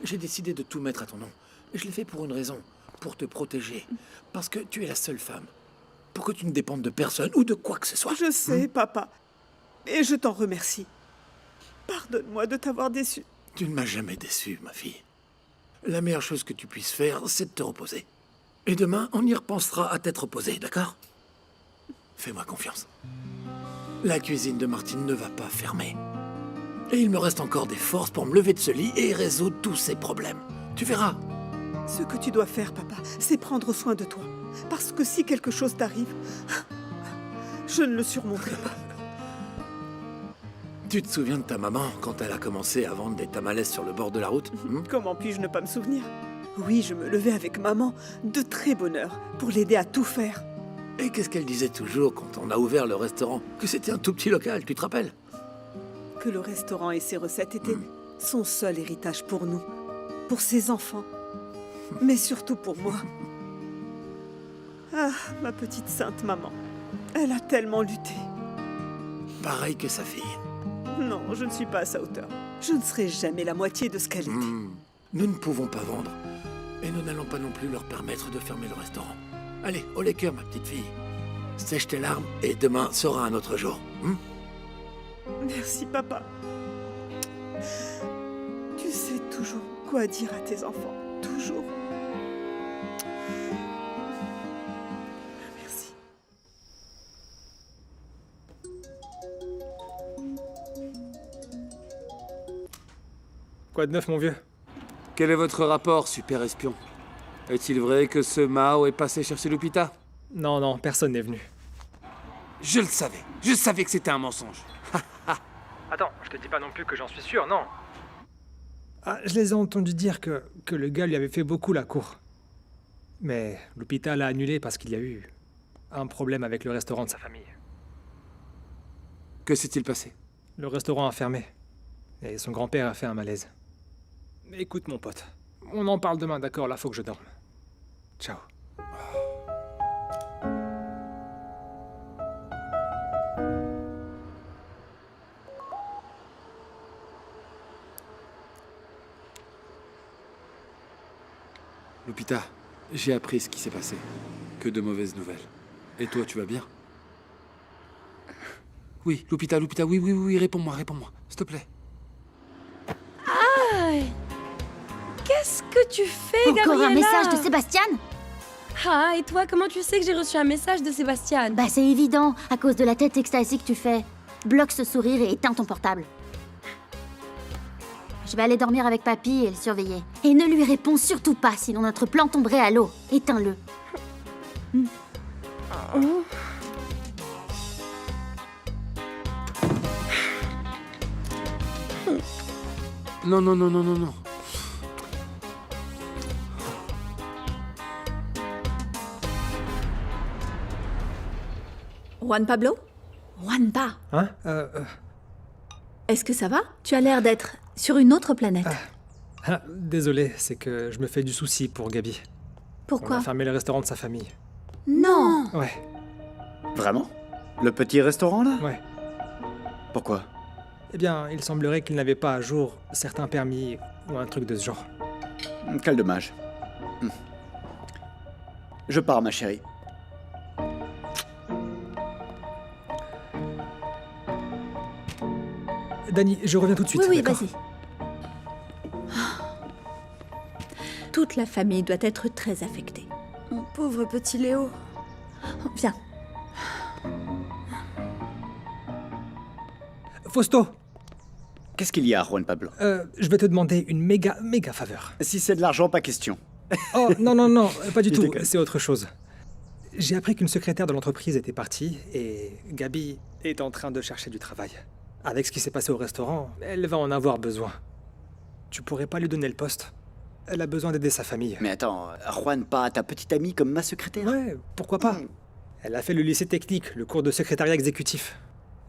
j'ai décidé de tout mettre à ton nom. Et je l'ai fait pour une raison, pour te protéger. Parce que tu es la seule femme. Pour que tu ne dépendes de personne ou de quoi que ce soit. Je sais, papa. Et je t'en remercie. Pardonne-moi de t'avoir déçu. Tu ne m'as jamais déçu, ma fille. La meilleure chose que tu puisses faire, c'est de te reposer. Et demain, on y repensera à t'être reposé, d'accord? Fais-moi confiance. La cuisine de Martine ne va pas fermer. Et il me reste encore des forces pour me lever de ce lit et résoudre tous ces problèmes. Tu verras. Ce que tu dois faire, papa, c'est prendre soin de toi. Parce que si quelque chose t'arrive, je ne le surmonterai pas. Tu te souviens de ta maman quand elle a commencé à vendre des tamales sur le bord de la route? Comment puis-je ne pas me souvenir? Oui, je me levais avec maman de très bonne heure pour l'aider à tout faire. Et qu'est-ce qu'elle disait toujours quand on a ouvert le restaurant? Que c'était un tout petit local, tu te rappelles? Que le restaurant et ses recettes étaient son seul héritage pour nous, pour ses enfants, mais surtout pour moi. Ah, ma petite sainte maman, elle a tellement lutté. Pareil que sa fille. Non, je ne suis pas à sa hauteur. Je ne serai jamais la moitié de ce qu'elle était. Nous ne pouvons pas vendre. Et nous n'allons pas non plus leur permettre de fermer le restaurant. Allez, au lait cœur, ma petite fille. Sèche tes larmes et demain sera un autre jour. Merci, papa. toujours quoi dire à tes enfants. Toujours. Merci. Quoi de neuf, mon vieux? Quel est votre rapport, super espion? Est-il vrai que ce Mao est passé chercher Lupita? Non, non, personne n'est venu. Je le savais. Je savais que c'était un mensonge. Attends, je te dis pas non plus que j'en suis sûr, non. Ah, je les ai entendus dire que le gars lui avait fait beaucoup la cour. Mais Lupita l'a annulé parce qu'il y a eu un problème avec le restaurant de sa famille. Que s'est-il passé? Le restaurant a fermé. Et son grand-père a fait un malaise. Écoute, mon pote, on en parle demain, d'accord? Là, faut que je dorme. Ciao. Lupita, j'ai appris ce qui s'est passé. Que de mauvaises nouvelles. Et toi, tu vas bien? Oui, Lupita, oui, réponds-moi, s'il te plaît. Aïe! Qu'est-ce que tu fais, Encore Gabriella? un message de Sébastien? Ah, et toi, comment tu sais que j'ai reçu un message de Sébastien? Bah c'est évident, à cause de la tête extasie que tu fais. Bloque ce sourire et éteins ton portable. Je vais aller dormir avec papy et le surveiller. Et ne lui réponds surtout pas, sinon notre plan tomberait à l'eau. Éteins-le. Oh. Non. Juan Pablo? Juanpa, Hein est-ce que ça va? Tu as l'air d'être sur une autre planète. Désolé, c'est que je me fais du souci pour Gabi. Pourquoi? On a fermé le restaurant de sa famille. Non! Ouais. Vraiment? Le petit restaurant, là? Ouais. Pourquoi? Eh bien, il semblerait qu'il n'avait pas à jour certains permis ou un truc de ce genre. Quel dommage. Je pars, ma chérie. Dani, je reviens tout de suite. Oui, d'accord? vas-y. Toute la famille doit être très affectée. Mon pauvre petit Léo. Viens. Fausto, Qu'est-ce qu'il y a, Juan Pablo? je vais te demander une méga faveur. Si c'est de l'argent, pas question. Oh, non, pas du Je tout, déconne. c'est autre chose. J'ai appris qu'une secrétaire de l'entreprise était partie et Gabi est en train de chercher du travail. Avec ce qui s'est passé au restaurant, elle va en avoir besoin. Tu pourrais pas lui donner le poste? Elle a besoin d'aider sa famille. Mais attends, Juan, pas ta petite amie comme ma secrétaire? Ouais, pourquoi pas? Elle a fait le lycée technique, le cours de secrétariat exécutif.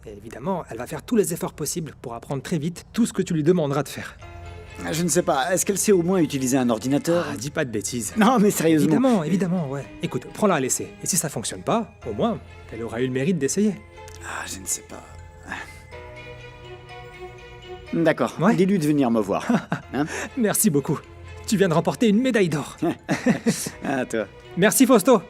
Et évidemment, elle va faire tous les efforts possibles pour apprendre très vite tout ce que tu lui demanderas de faire. Je ne sais pas, est-ce qu'elle sait au moins utiliser un ordinateur? Ah, dis pas de bêtises. Non, mais sérieusement. Évidemment, ouais. Écoute, prends-la à l'essai. Et si ça fonctionne pas, au moins, elle aura eu le mérite d'essayer. Ah, je ne sais pas. D'accord, Ouais. dis-lui de venir me voir. Hein? Merci beaucoup. Tu viens de remporter une médaille d'or. Ah, toi. Merci, Fausto.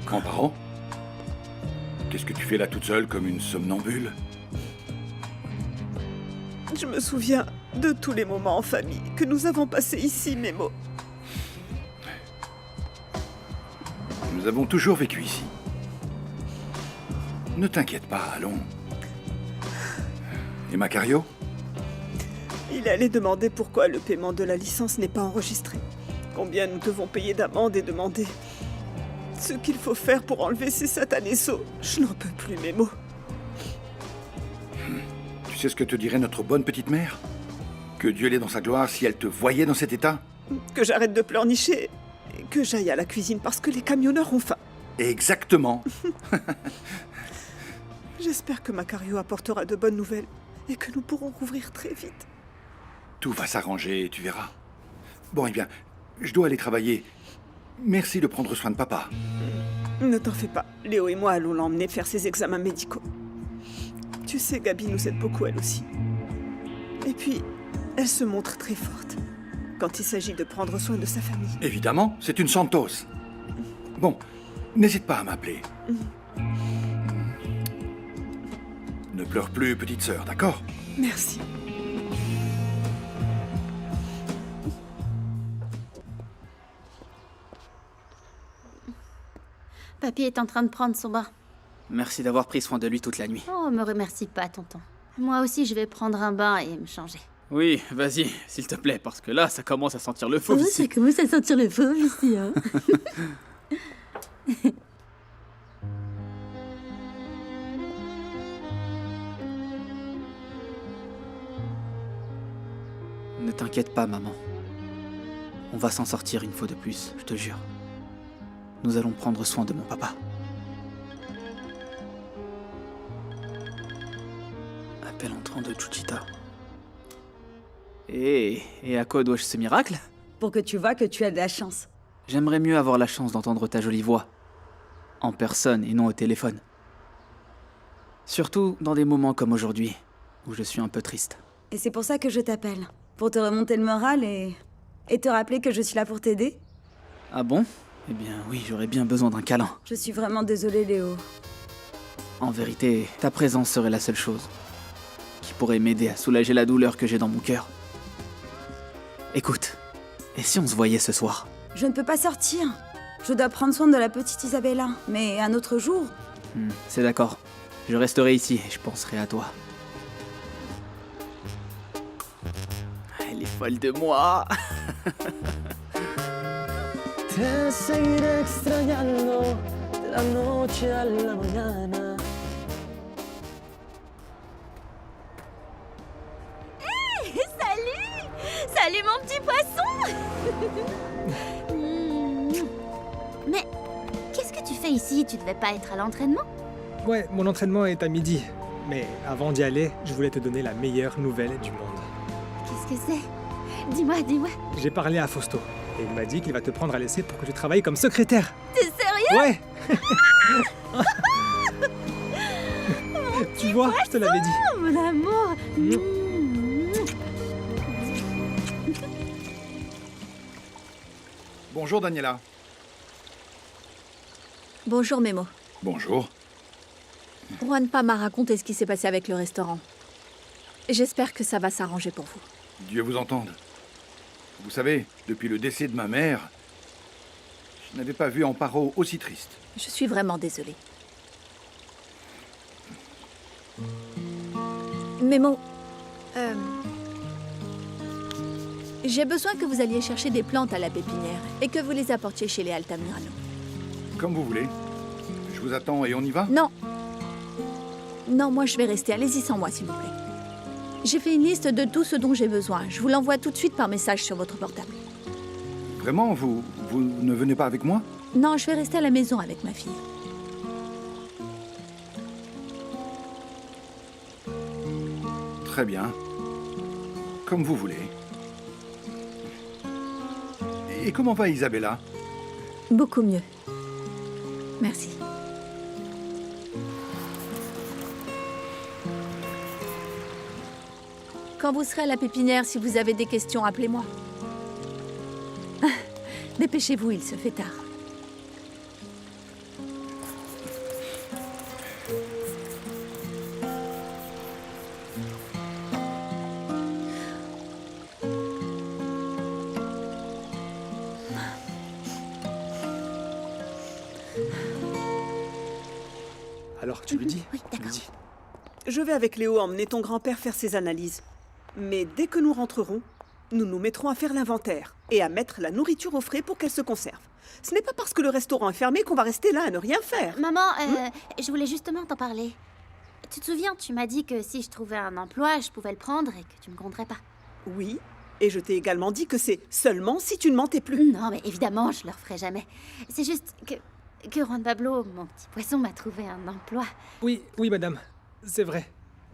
Grands-parents? Qu'est-ce que tu fais là toute seule comme une somnambule? Je me souviens de tous les moments en famille que nous avons passés ici, Mémo. Nous avons toujours vécu ici. Ne t'inquiète pas, allons. Et Macario? Il allait demander pourquoi le paiement de la licence n'est pas enregistré. Combien nous devons payer d'amende et demander ce qu'il faut faire pour enlever ces satanés sauts. Je n'en peux plus, Mémo. Tu sais ce que te dirait notre bonne petite mère? Que Dieu l'ait dans sa gloire si elle te voyait dans cet état? Que j'arrête de pleurnicher et que j'aille à la cuisine parce que les camionneurs ont faim. Exactement. J'espère que Macario apportera de bonnes nouvelles et que nous pourrons rouvrir très vite. Tout va s'arranger, tu verras. Bon, eh bien, je dois aller travailler. Merci de prendre soin de papa. Ne t'en fais pas. Léo et moi allons l'emmener faire ses examens médicaux. Tu sais, Gabi nous aide beaucoup, elle aussi. Et puis, elle se montre très forte quand il s'agit de prendre soin de sa famille. Évidemment, c'est une Santos. Bon, n'hésite pas à m'appeler. Ne pleure plus, petite sœur, d'accord? Merci. Papy est en train de prendre son bain. Merci d'avoir pris soin de lui toute la nuit. Oh, me remercie pas, tonton. Moi aussi, je vais prendre un bain et me changer. Oui, vas-y, s'il te plaît, parce que là, ça commence à sentir le fauve ici. Ça commence à sentir le fauve ici, hein. Ne t'inquiète pas, maman. On va s'en sortir une fois de plus, je te jure. Nous allons prendre soin de mon papa. Appel entrant de Chuchita. Et à quoi dois-je ce miracle? Pour que tu vois que tu as de la chance. J'aimerais mieux avoir la chance d'entendre ta jolie voix. En personne et non au téléphone. Surtout dans des moments comme aujourd'hui, où je suis un peu triste. Et c'est pour ça que je t'appelle. Pour te remonter le moral et te rappeler que je suis là pour t'aider. Ah bon? Eh bien oui, j'aurais bien besoin d'un câlin. Je suis vraiment désolée, Léo. En vérité, ta présence serait la seule chose qui pourrait m'aider à soulager la douleur que j'ai dans mon cœur. Écoute, et si on se voyait ce soir? Je ne peux pas sortir. Je dois prendre soin de la petite Isabella. Mais un autre jour. C'est d'accord. Je resterai ici et je penserai à toi. Elle est folle de moi. Te seguiré extrañando de la noche a la mañana. Hey, salut! Salut mon petit poisson! Mais qu'est-ce que tu fais ici? Tu devais pas être à l'entraînement? Ouais, mon entraînement est à midi. Mais avant d'y aller, je voulais te donner la meilleure nouvelle du monde. Qu'est-ce que c'est? Dis-moi. J'ai parlé à Fausto. Et il m'a dit qu'il va te prendre à l'essai pour que tu travailles comme secrétaire. T'es sérieux? Ouais. Tu vois, je te l'avais dit. Mon amour. Bonjour, Daniela. Bonjour, Memo. Bonjour. Juanpa m'a raconté ce qui s'est passé avec le restaurant. J'espère que ça va s'arranger pour vous. Dieu vous entende. Vous savez, depuis le décès de ma mère, je n'avais pas vu Amparo aussi triste. Je suis vraiment désolée. Memo, j'ai besoin que vous alliez chercher des plantes à la pépinière et que vous les apportiez chez les Altamirano. Comme vous voulez. Je vous attends et on y va? Non. Non, moi je vais rester. Allez-y sans moi, s'il vous plaît. J'ai fait une liste de tout ce dont j'ai besoin. Je vous l'envoie tout de suite par message sur votre portable. Vraiment, vous ne venez pas avec moi? Non, je vais rester à la maison avec ma fille. Très bien. Comme vous voulez. Et comment va Isabella? Beaucoup mieux. Merci. Quand vous serez à la pépinière, si vous avez des questions, appelez-moi. Dépêchez-vous, il se fait tard. Alors, tu lui dis? Oui, d'accord. Je vais avec Léo emmener ton grand-père faire ses analyses. Mais dès que nous rentrerons, nous nous mettrons à faire l'inventaire et à mettre la nourriture au frais pour qu'elle se conserve. Ce n'est pas parce que le restaurant est fermé qu'on va rester là à ne rien faire. Maman, je voulais justement t'en parler. Tu te souviens, tu m'as dit que si je trouvais un emploi, je pouvais le prendre et que tu me gronderais pas. Oui, et je t'ai également dit que c'est seulement si tu ne mentais plus. Non, mais évidemment, je le referai jamais. C'est juste que Juan Pablo, mon petit poisson, m'a trouvé un emploi. Oui, madame. C'est vrai.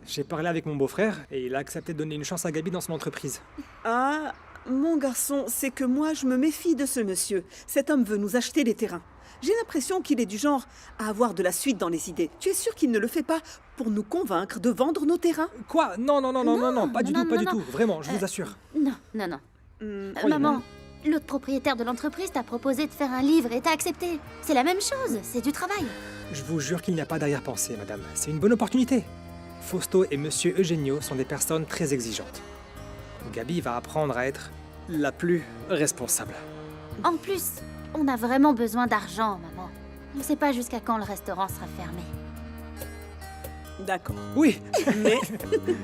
J'ai parlé avec mon beau-frère et il a accepté de donner une chance à Gabi dans son entreprise. Ah, mon garçon, c'est que moi, je me méfie de ce monsieur. Cet homme veut nous acheter des terrains. J'ai l'impression qu'il est du genre à avoir de la suite dans les idées. Tu es sûr qu'il ne le fait pas pour nous convaincre de vendre nos terrains? Quoi? Non, pas du tout. Vraiment, je vous assure. Non. Maman, l'autre propriétaire de l'entreprise t'a proposé de faire un livre et t'as accepté. C'est la même chose, c'est du travail. Je vous jure qu'il n'y a pas d'arrière-pensée, madame. C'est une bonne opportunité. Fausto et monsieur Eugenio sont des personnes très exigeantes. Gabi va apprendre à être la plus responsable. En plus, on a vraiment besoin d'argent, maman. On ne sait pas jusqu'à quand le restaurant sera fermé. D'accord. Oui. Mais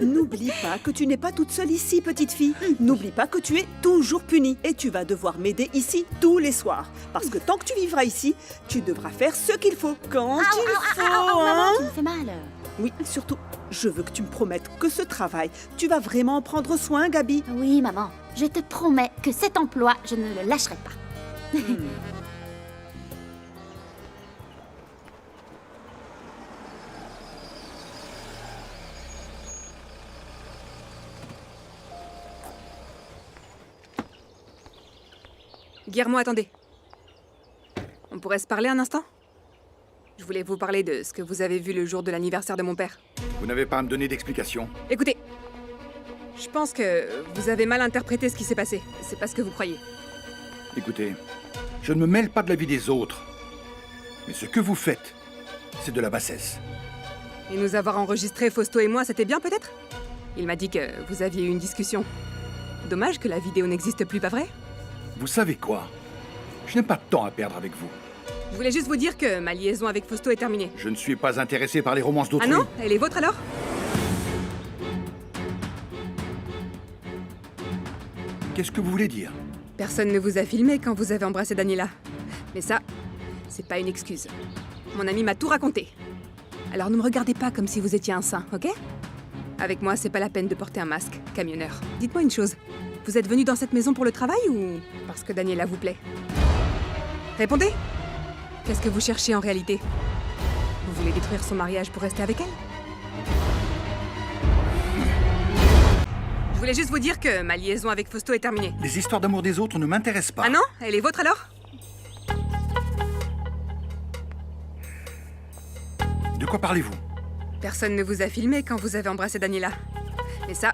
n'oublie pas que tu n'es pas toute seule ici, petite fille. N'oublie pas que tu es toujours punie. Et tu vas devoir m'aider ici tous les soirs. Parce que tant que tu vivras ici, tu devras faire ce qu'il faut. Quand il faut, maman, tu me fais mal. Oui, surtout, je veux que tu me promettes que ce travail, tu vas vraiment en prendre soin, Gabi. Oui, maman. Je te promets que cet emploi, je ne le lâcherai pas. Guillermo, attendez. On pourrait se parler un instant? Je voulais vous parler de ce que vous avez vu le jour de l'anniversaire de mon père. Vous n'avez pas à me donner d'explications. Écoutez, je pense que vous avez mal interprété ce qui s'est passé. C'est pas ce que vous croyez. Écoutez, je ne me mêle pas de la vie des autres. Mais ce que vous faites, c'est de la bassesse. Et nous avoir enregistré Fausto et moi, c'était bien peut-être? Il m'a dit que vous aviez eu une discussion. Dommage que la vidéo n'existe plus, pas vrai? Vous savez quoi? Je n'ai pas de temps à perdre avec vous. Je voulais juste vous dire que ma liaison avec Fausto est terminée. Je ne suis pas intéressé par les romances d'autrui. Ah non? Elle est vôtre alors? Qu'est-ce que vous voulez dire? Personne ne vous a filmé quand vous avez embrassé Daniela. Mais ça, c'est pas une excuse. Mon ami m'a tout raconté. Alors ne me regardez pas comme si vous étiez un saint, ok? Avec moi, c'est pas la peine de porter un masque, camionneur. Dites-moi une chose. Vous êtes venu dans cette maison pour le travail ou parce que Daniela vous plaît? Répondez! Qu'est-ce que vous cherchez en réalité? Vous voulez détruire son mariage pour rester avec elle? Je voulais juste vous dire que ma liaison avec Fausto est terminée. Les histoires d'amour des autres ne m'intéressent pas. Ah non? Elle est vôtre alors? De quoi parlez-vous? Personne ne vous a filmé quand vous avez embrassé Daniela. Mais ça,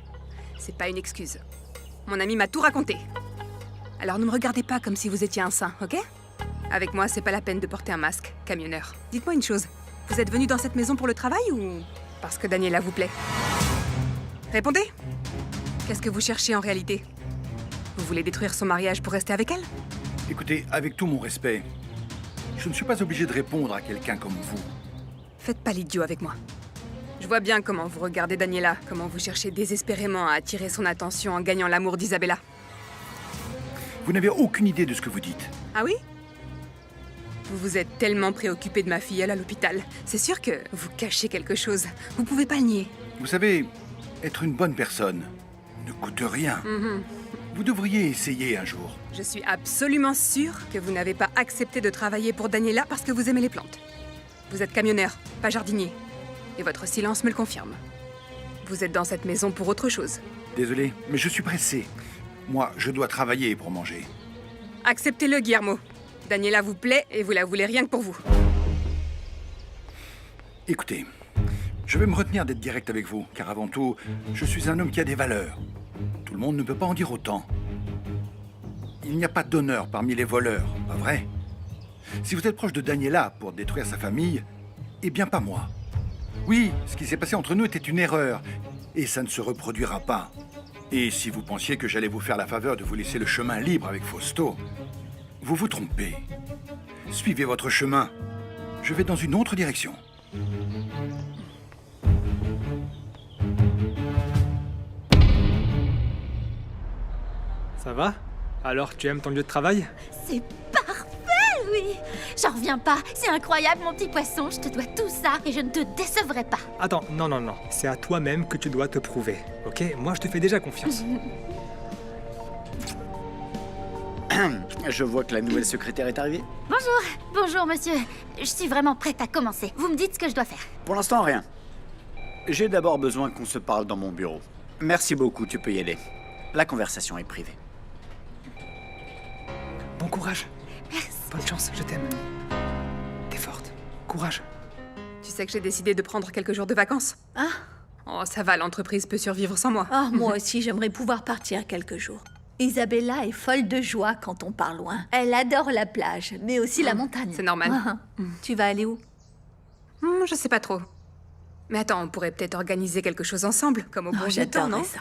c'est pas une excuse. Mon ami m'a tout raconté. Alors ne me regardez pas comme si vous étiez un saint, ok? Avec moi, c'est pas la peine de porter un masque, camionneur. Dites-moi une chose. Vous êtes venu dans cette maison pour le travail ou parce que Daniela vous plaît? Répondez! Qu'est-ce que vous cherchez en réalité? Vous voulez détruire son mariage pour rester avec elle? Écoutez, avec tout mon respect, je ne suis pas obligé de répondre à quelqu'un comme vous. Faites pas l'idiot avec moi. Je vois bien comment vous regardez Daniela, comment vous cherchez désespérément à attirer son attention en gagnant l'amour d'Isabella. Vous n'avez aucune idée de ce que vous dites. Ah oui? Vous vous êtes tellement préoccupé de ma filleule à l'hôpital. C'est sûr que vous cachez quelque chose. Vous pouvez pas le nier. Vous savez, être une bonne personne ne coûte rien. Vous devriez essayer un jour. Je suis absolument sûre que vous n'avez pas accepté de travailler pour Daniela parce que vous aimez les plantes. Vous êtes camionneur, pas jardinier. Et votre silence me le confirme. Vous êtes dans cette maison pour autre chose. Désolé, mais je suis pressé. Moi, je dois travailler pour manger. Acceptez-le, Guillermo. Daniela vous plaît et vous la voulez rien que pour vous. Écoutez, je vais me retenir d'être direct avec vous, car avant tout, je suis un homme qui a des valeurs. Tout le monde ne peut pas en dire autant. Il n'y a pas d'honneur parmi les voleurs, pas vrai? Si vous êtes proche de Daniela pour détruire sa famille, eh bien pas moi. Oui, ce qui s'est passé entre nous était une erreur, et ça ne se reproduira pas. Et si vous pensiez que j'allais vous faire la faveur de vous laisser le chemin libre avec Fausto, vous vous trompez. Suivez votre chemin. Je vais dans une autre direction. Ça va? Alors, tu aimes ton lieu de travail? C'est parfait, oui! J'en reviens pas. C'est incroyable, mon petit poisson. Je te dois tout ça et je ne te décevrai pas. Attends, non. C'est à toi-même que tu dois te prouver, ok? Moi, je te fais déjà confiance. Je vois que la nouvelle secrétaire est arrivée. Bonjour, monsieur. Je suis vraiment prête à commencer. Vous me dites ce que je dois faire. Pour l'instant, rien. J'ai d'abord besoin qu'on se parle dans mon bureau. Merci beaucoup, tu peux y aller. La conversation est privée. Bon courage. Merci. Bonne chance, je t'aime. Courage. Tu sais que j'ai décidé de prendre quelques jours de vacances? Ah. Oh, ça va, l'entreprise peut survivre sans moi. Ah, moi aussi, j'aimerais pouvoir partir quelques jours. Isabella est folle de joie quand on part loin. Elle adore la plage, mais aussi la montagne. C'est normal. Tu vas aller où? Je sais pas trop. Mais attends, on pourrait peut-être organiser quelque chose ensemble, comme au bon vieux temps, j'adorerais non? ça.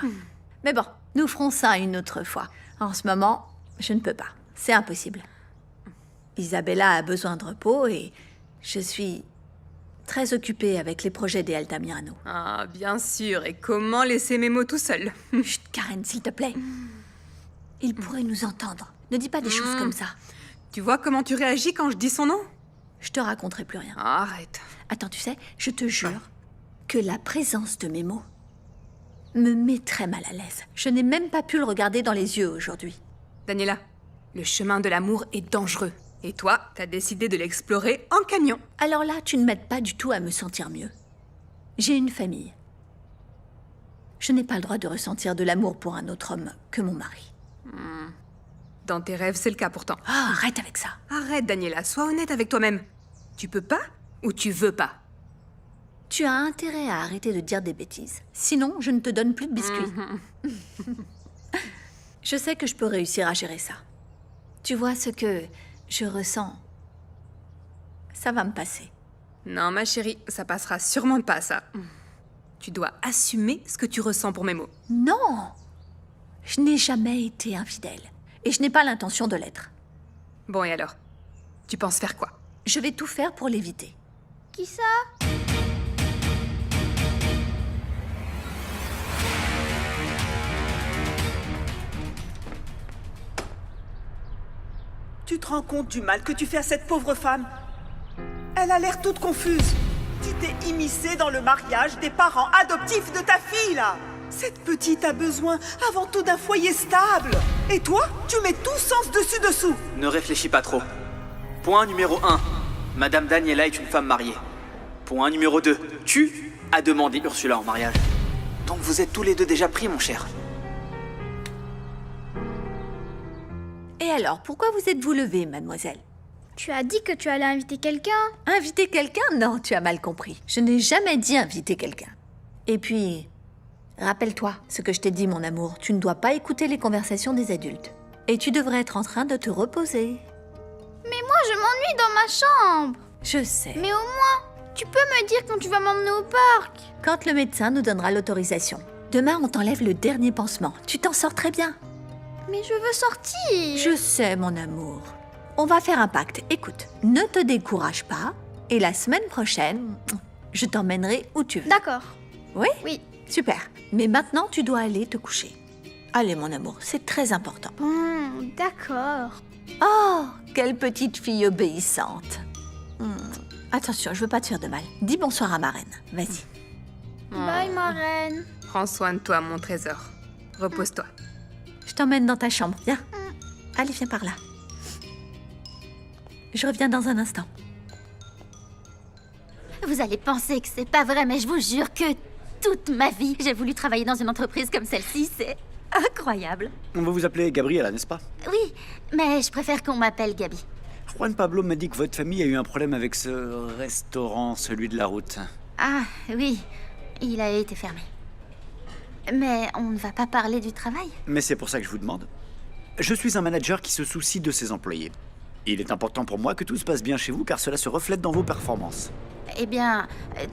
Mais bon, nous ferons ça une autre fois. En ce moment, je ne peux pas. C'est impossible. Isabella a besoin de repos et je suis très occupée avec les projets des Altamirano. Ah, bien sûr. Et comment laisser mes mots tout seul? Chut, Karen, s'il te plaît. Il pourrait nous entendre. Ne dis pas des choses comme ça. Tu vois comment tu réagis quand je dis son nom? Je te raconterai plus rien. Arrête. Attends, tu sais, je te jure que la présence de mes mots me met très mal à l'aise. Je n'ai même pas pu le regarder dans les yeux aujourd'hui. Daniela, le chemin de l'amour est dangereux. Et toi, t'as décidé de l'explorer en camion. Alors là, tu ne m'aides pas du tout à me sentir mieux. J'ai une famille. Je n'ai pas le droit de ressentir de l'amour pour un autre homme que mon mari. Dans tes rêves, c'est le cas pourtant. Ah, arrête avec ça. Arrête, Daniela, sois honnête avec toi-même. Tu peux pas ou tu veux pas? Tu as intérêt à arrêter de dire des bêtises. Sinon, je ne te donne plus de biscuits. Je sais que je peux réussir à gérer ça. Tu vois, ce que je ressens, ça va me passer. Non, ma chérie, ça passera sûrement pas, ça. Tu dois assumer ce que tu ressens pour mes mots. Non! Je n'ai jamais été infidèle. Et je n'ai pas l'intention de l'être. Bon, et alors? Tu penses faire quoi? Je vais tout faire pour l'éviter. Qui ça? Tu te rends compte du mal que tu fais à cette pauvre femme? Elle a l'air toute confuse. Tu t'es immiscé dans le mariage des parents adoptifs de ta fille, là. Cette petite a besoin avant tout d'un foyer stable. Et toi, tu mets tout sens dessus-dessous. Ne réfléchis pas trop. Point numéro 1. Madame Daniela est une femme mariée. Point numéro 2. Tu as demandé Ursula en mariage. Donc vous êtes tous les deux déjà pris, mon cher. Et alors, pourquoi vous êtes-vous levée, mademoiselle? Tu as dit que tu allais inviter quelqu'un. Inviter quelqu'un? Non, tu as mal compris. Je n'ai jamais dit inviter quelqu'un. Et puis, rappelle-toi ce que je t'ai dit, mon amour. Tu ne dois pas écouter les conversations des adultes. Et tu devrais être en train de te reposer. Mais moi, je m'ennuie dans ma chambre. Je sais. Mais au moins, tu peux me dire quand tu vas m'emmener au parc. Quand le médecin nous donnera l'autorisation. Demain, on t'enlève le dernier pansement. Tu t'en sors très bien. Mais je veux sortir. Je sais, mon amour. On va faire un pacte. Écoute, ne te décourage pas. Et la semaine prochaine, je t'emmènerai où tu veux. D'accord. Oui? Oui. Super. Mais maintenant, tu dois aller te coucher. Allez, mon amour, c'est très important. D'accord. Oh, quelle petite fille obéissante. Attention, je veux pas te faire de mal. Dis bonsoir à ma reine. Vas-y. Bye, ma reine. Prends soin de toi, mon trésor. Repose-toi. Je t'emmène dans ta chambre. Viens. Allez, viens par là. Je reviens dans un instant. Vous allez penser que c'est pas vrai, mais je vous jure que toute ma vie, j'ai voulu travailler dans une entreprise comme celle-ci. C'est incroyable. On va vous appeler Gabriela, n'est-ce pas? Oui, mais je préfère qu'on m'appelle Gabi. Juan Pablo m'a dit que votre famille a eu un problème avec ce restaurant, celui de la route. Ah, oui, il a été fermé. Mais on ne va pas parler du travail? Mais c'est pour ça que je vous demande. Je suis un manager qui se soucie de ses employés. Il est important pour moi que tout se passe bien chez vous, car cela se reflète dans vos performances. Eh bien,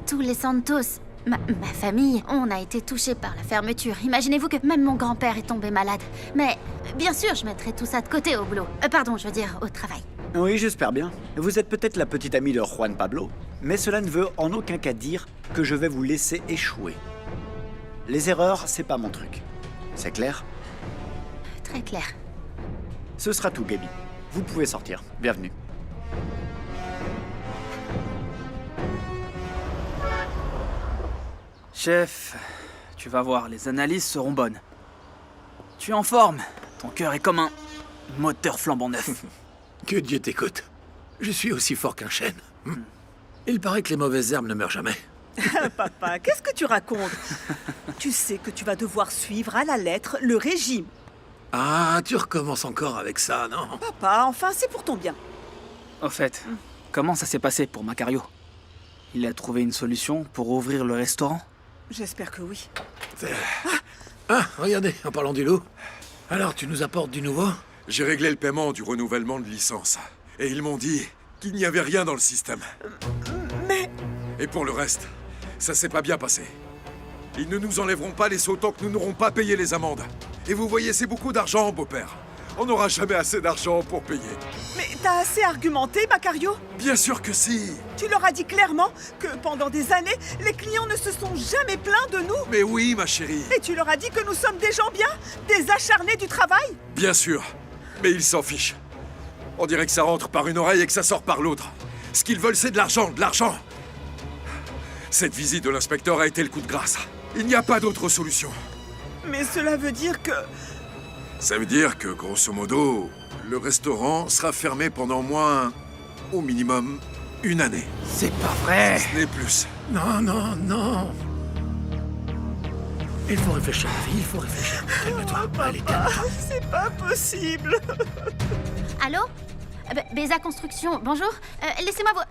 tous les Santos, ma famille, on a été touchés par la fermeture. Imaginez-vous que même mon grand-père est tombé malade. Mais bien sûr, je mettrai tout ça de côté au boulot. Pardon, je veux dire au travail. Oui, j'espère bien. Vous êtes peut-être la petite amie de Juan Pablo, mais cela ne veut en aucun cas dire que je vais vous laisser échouer. Les erreurs, c'est pas mon truc. C'est clair? Très clair. Ce sera tout, Gaby. Vous pouvez sortir. Bienvenue. Chef, tu vas voir, les analyses seront bonnes. Tu es en forme. Ton cœur est comme un moteur flambant neuf. Que Dieu t'écoute. Je suis aussi fort qu'un chêne. Il paraît que les mauvaises herbes ne meurent jamais. Papa, qu'est-ce que tu racontes? Tu sais que tu vas devoir suivre à la lettre le régime. Ah, tu recommences encore avec ça, non? Papa, enfin, c'est pour ton bien. Au fait, comment ça s'est passé pour Macario? Il a trouvé une solution pour ouvrir le restaurant? J'espère que oui. Ah, regardez, en parlant du loup. Alors, tu nous apportes du nouveau? J'ai réglé le paiement du renouvellement de licence. Et ils m'ont dit qu'il n'y avait rien dans le système. Mais... Et pour le reste, ça s'est pas bien passé. Ils ne nous enlèveront pas les sauts tant que nous n'aurons pas payé les amendes. Et vous voyez, c'est beaucoup d'argent, beau-père. On n'aura jamais assez d'argent pour payer. Mais t'as assez argumenté, Macario? Bien sûr que si. Tu leur as dit clairement que pendant des années, les clients ne se sont jamais plaints de nous. Mais oui, ma chérie. Et tu leur as dit que nous sommes des gens bien, des acharnés du travail. Bien sûr. Mais ils s'en fichent. On dirait que ça rentre par une oreille et que ça sort par l'autre. Ce qu'ils veulent, c'est de l'argent, de l'argent. Cette visite de l'inspecteur a été le coup de grâce. Il n'y a pas d'autre solution. Mais cela veut dire que... Ça veut dire que, grosso modo, le restaurant sera fermé pendant au minimum, 1 année. C'est pas vrai. Ce n'est plus. Non, non, non. Il faut réfléchir, ma fille, il faut réfléchir. Calme-toi, allez, calme-toi. C'est pas possible. Allô? Beza Construction, bonjour. Laissez-moi vous...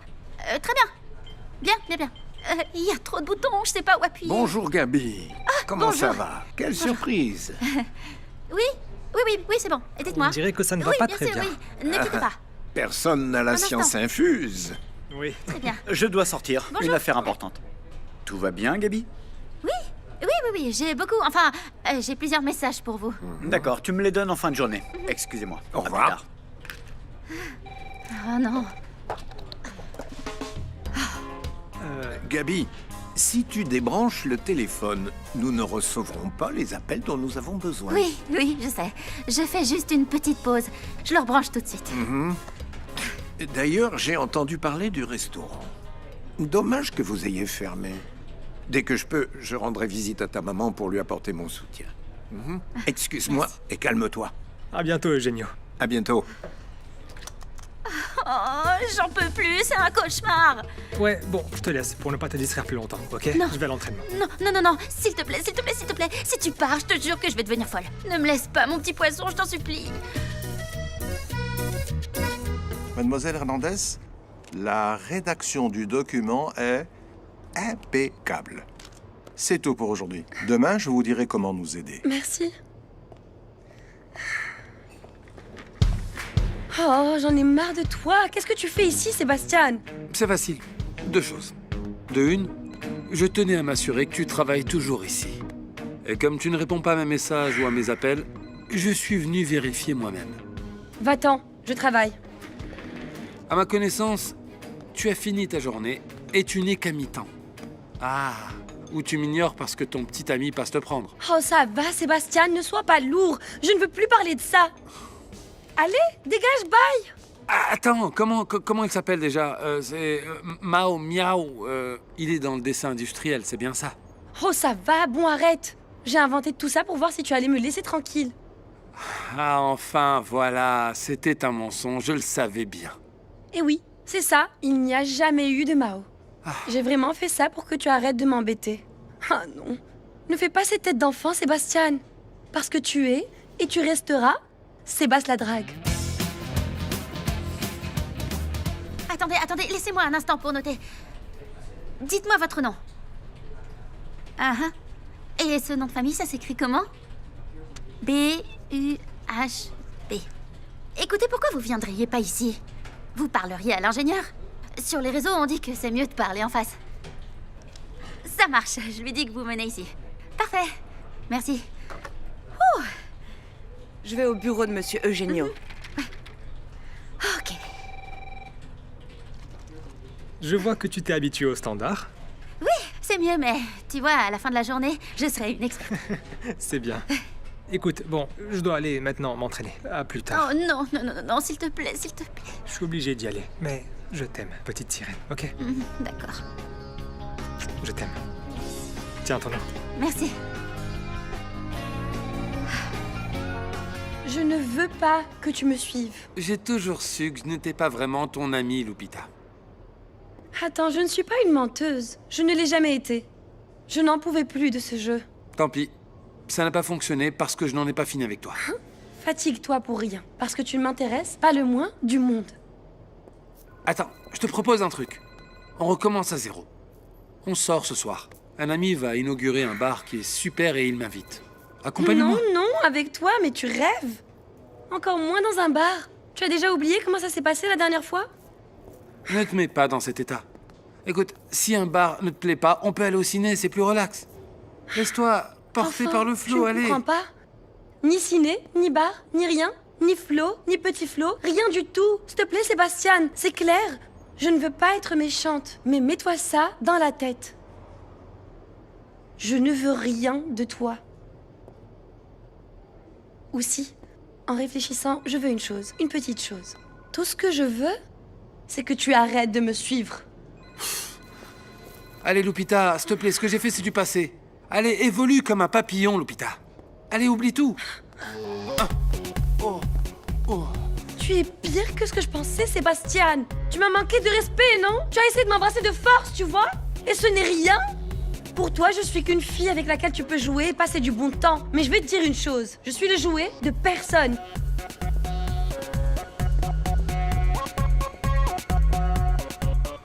très bien. Bien, bien, bien. Il y a trop de boutons, je sais pas où appuyer. Bonjour Gabi. Comment bonjour. ça va? Quelle surprise. Oui, c'est bon. Et dites-moi. On dirait que ça ne va oui, pas bien très sûr, bien. Oui, ne quittez pas. Personne n'a la science infuse. Oui. Très bien. Je dois sortir. Bonjour. Une affaire importante. Tout va bien, Gabi? Oui, j'ai beaucoup... Enfin, j'ai plusieurs messages pour vous. D'accord, tu me les donnes en fin de journée. Excusez-moi. Au revoir. Oh non. Gabi, si tu débranches le téléphone, nous ne recevrons pas les appels dont nous avons besoin. Oui, je sais. Je fais juste une petite pause. Je le rebranche tout de suite. D'ailleurs, j'ai entendu parler du restaurant. Dommage que vous ayez fermé. Dès que je peux, je rendrai visite à ta maman pour lui apporter mon soutien. Excuse-moi et calme-toi. À bientôt, Eugenio. À bientôt. Oh, j'en peux plus, c'est un cauchemar. Ouais, bon, je te laisse pour ne pas te distraire plus longtemps, ok? Non. Je vais à l'entraînement. Non, s'il te plaît. Si tu pars, je te jure que je vais devenir folle. Ne me laisse pas, mon petit poisson, je t'en supplie. Mademoiselle Hernandez, la rédaction du document est impeccable. C'est tout pour aujourd'hui. Demain, je vous dirai comment nous aider. Merci. Oh, j'en ai marre de toi. Qu'est-ce que tu fais ici, Sébastien? C'est facile. 2 choses. De une, je tenais à m'assurer que tu travailles toujours ici. Et comme tu ne réponds pas à mes messages ou à mes appels, je suis venu vérifier moi-même. Va-t'en, je travaille. À ma connaissance, tu as fini ta journée et tu n'es qu'à mi-temps. Ah, ou tu m'ignores parce que ton petit ami passe te prendre. Oh, ça va, Sébastien, ne sois pas lourd. Je ne veux plus parler de ça. Allez, dégage, bye. Ah, attends, comment il s'appelle déjà? C'est Mao Miao. Il est dans le dessin industriel, c'est bien ça? Oh, ça va, bon, arrête. J'ai inventé tout ça pour voir si tu allais me laisser tranquille. Ah, enfin, voilà, c'était un mensonge, je le savais bien. Eh oui, c'est ça, il n'y a jamais eu de Mao. J'ai vraiment fait ça pour que tu arrêtes de m'embêter. Ah non, ne fais pas cette tête d'enfant, Sébastien. Parce que tu es, et tu resteras, Sébastien la drague. Attendez, laissez-moi un instant pour noter. Dites-moi votre nom. Et ce nom de famille, ça s'écrit comment? B-U-H-B. Écoutez, pourquoi vous viendriez pas ici? Vous parleriez à l'ingénieur? Sur les réseaux, on dit que c'est mieux de parler en face. Ça marche, je lui dis que vous menez ici. Parfait, merci. Ouh. Je vais au bureau de Monsieur Eugenio. Ok. Je vois que tu t'es habitué au standard. Oui, c'est mieux, mais tu vois, à la fin de la journée, je serai une experte. C'est bien. Écoute, bon, je dois aller maintenant m'entraîner. À plus tard. Oh non, s'il te plaît. Je suis obligé d'y aller, mais je t'aime, petite sirène, ok? D'accord. Je t'aime. Tiens ton nom. Merci. Je ne veux pas que tu me suives. J'ai toujours su que je n'étais pas vraiment ton ami, Lupita. Attends, je ne suis pas une menteuse. Je ne l'ai jamais été. Je n'en pouvais plus de ce jeu. Tant pis. Ça n'a pas fonctionné parce que je n'en ai pas fini avec toi. Fatigue-toi pour rien. Parce que tu ne m'intéresses pas le moins du monde. Attends, je te propose un truc. On recommence à 0. On sort ce soir. Un ami va inaugurer un bar qui est super et il m'invite. Accompagne-moi. Non, avec toi, mais tu rêves. Encore moins dans un bar. Tu as déjà oublié comment ça s'est passé la dernière fois? Ne te mets pas dans cet état. Écoute, si un bar ne te plaît pas, on peut aller au ciné, c'est plus relax. Laisse-toi porter par le flot, allez. Je ne comprends pas. Ni ciné, ni bar, ni rien. Ni Flo, ni petit Flo, rien du tout. S'il te plaît, Sébastien, c'est clair. Je ne veux pas être méchante, mais mets-toi ça dans la tête. Je ne veux rien de toi. Ou si, en réfléchissant, je veux une chose, une petite chose. Tout ce que je veux, c'est que tu arrêtes de me suivre. Allez, Lupita, s'il te plaît, ce que j'ai fait, c'est du passé. Allez, évolue comme un papillon, Lupita. Allez, oublie tout. Tu es pire que ce que je pensais, Sébastien. Tu m'as manqué de respect, non? Tu as essayé de m'embrasser de force, tu vois? Et ce n'est rien. Pour toi, je suis qu'une fille avec laquelle tu peux jouer et passer du bon temps. Mais je vais te dire une chose. Je suis le jouet de personne.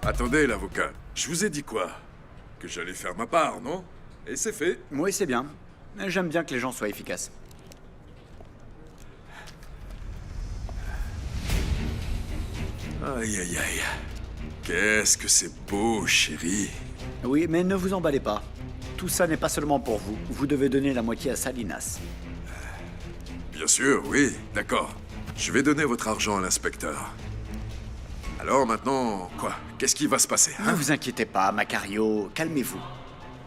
Attendez, l'avocat. Je vous ai dit quoi? Que j'allais faire ma part, non? Et c'est fait. Oui, c'est bien. J'aime bien que les gens soient efficaces. Aïe, aïe, aïe. Qu'est-ce que c'est beau, chérie. Oui, mais ne vous emballez pas. Tout ça n'est pas seulement pour vous. Vous devez donner la moitié à Salinas. Bien sûr, oui, d'accord. Je vais donner votre argent à l'inspecteur. Alors maintenant, quoi? Qu'est-ce qui va se passer, hein? Ne vous inquiétez pas, Macario, calmez-vous.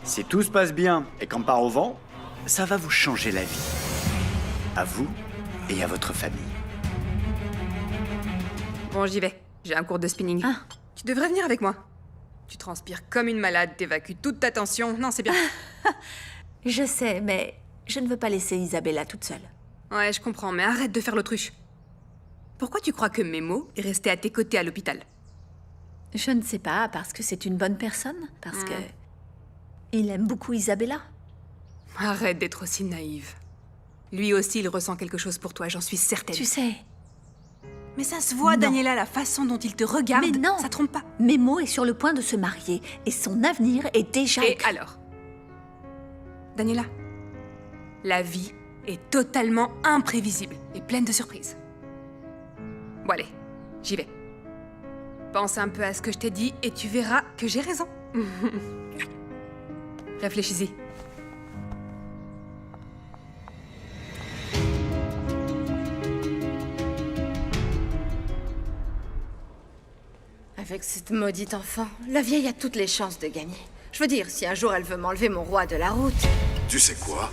Si tout se passe bien et qu'en part au vent, ça va vous changer la vie. À vous et à votre famille. Bon, j'y vais. J'ai un cours de spinning. Tu devrais venir avec moi. Tu transpires comme une malade, t'évacues toute ta tension. Non, c'est bien. Je sais, mais je ne veux pas laisser Isabella toute seule. Ouais, je comprends, mais arrête de faire l'autruche. Pourquoi tu crois que Memo est resté à tes côtés à l'hôpital? Je ne sais pas, parce que c'est une bonne personne, parce que il aime beaucoup Isabella. Arrête d'être aussi naïve. Lui aussi, il ressent quelque chose pour toi, j'en suis certaine. Tu sais... Mais ça se voit, Non. Daniela, la façon dont il te regarde. Mais non, ça trompe pas. Memo est sur le point de se marier, et son avenir est déjà... Et alors? Daniela, la vie est totalement imprévisible et pleine de surprises. Bon allez, j'y vais. Pense un peu à ce que je t'ai dit et tu verras que j'ai raison. Réfléchis-y. Avec cette maudite enfant, la vieille a toutes les chances de gagner. Je veux dire, si un jour elle veut m'enlever mon roi de la route... Tu sais quoi?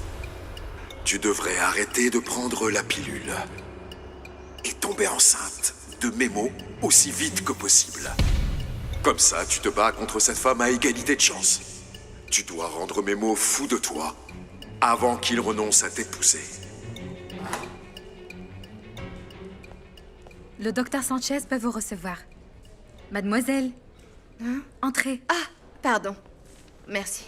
Tu devrais arrêter de prendre la pilule. Et tomber enceinte de Memo aussi vite que possible. Comme ça, tu te bats contre cette femme à égalité de chance. Tu dois rendre Memo fou de toi avant qu'il renonce à t'épouser. Le docteur Sanchez peut vous recevoir. Mademoiselle, entrez. Ah, pardon. Merci.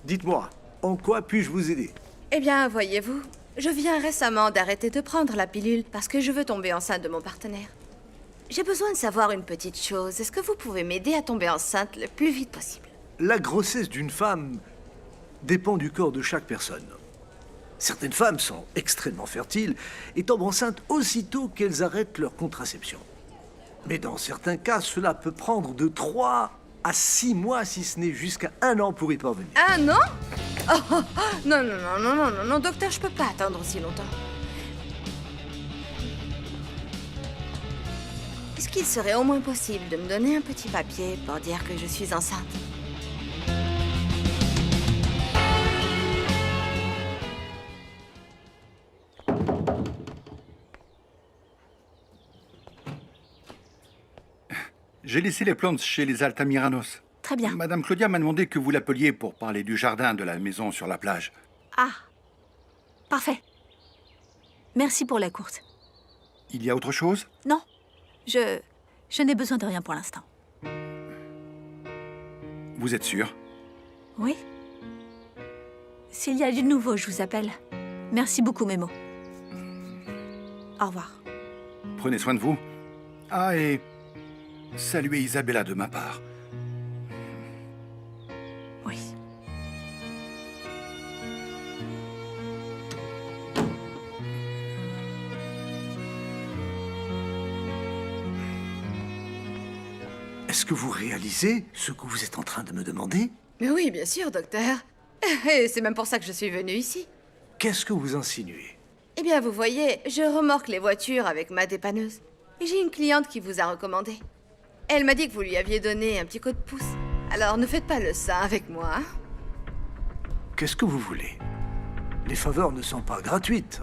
Dites-moi, en quoi puis-je vous aider? Eh bien, voyez-vous, je viens récemment d'arrêter de prendre la pilule parce que je veux tomber enceinte de mon partenaire. J'ai besoin de savoir une petite chose. Est-ce que vous pouvez m'aider à tomber enceinte le plus vite possible? La grossesse d'une femme dépend du corps de chaque personne. Certaines femmes sont extrêmement fertiles et tombent enceintes aussitôt qu'elles arrêtent leur contraception. Mais dans certains cas, cela peut prendre de 3 à 6 mois, si ce n'est jusqu'à 1 an pour y parvenir. Ah non? Non, docteur, je peux pas attendre aussi longtemps. Est-ce qu'il serait au moins possible de me donner un petit papier pour dire que je suis enceinte? J'ai laissé les plantes chez les Altamiranos. Très bien. Madame Claudia m'a demandé que vous l'appeliez pour parler du jardin de la maison sur la plage. Ah, parfait. Merci pour la courte. Il y a autre chose? Non, je n'ai besoin de rien pour l'instant. Vous êtes sûr? Oui. S'il y a du nouveau, je vous appelle. Merci beaucoup, Memo. Au revoir. Prenez soin de vous. Ah, et saluez Isabella de ma part. Oui. Est-ce que vous réalisez ce que vous êtes en train de me demander? Mais oui, bien sûr, docteur. Et c'est même pour ça que je suis venue ici. Qu'est-ce que vous insinuez? Eh bien, vous voyez, je remorque les voitures avec ma dépanneuse. Et j'ai une cliente qui vous a recommandé. Elle m'a dit que vous lui aviez donné un petit coup de pouce. Alors ne faites pas le saint avec moi, hein. Qu'est-ce que vous voulez? Les faveurs ne sont pas gratuites.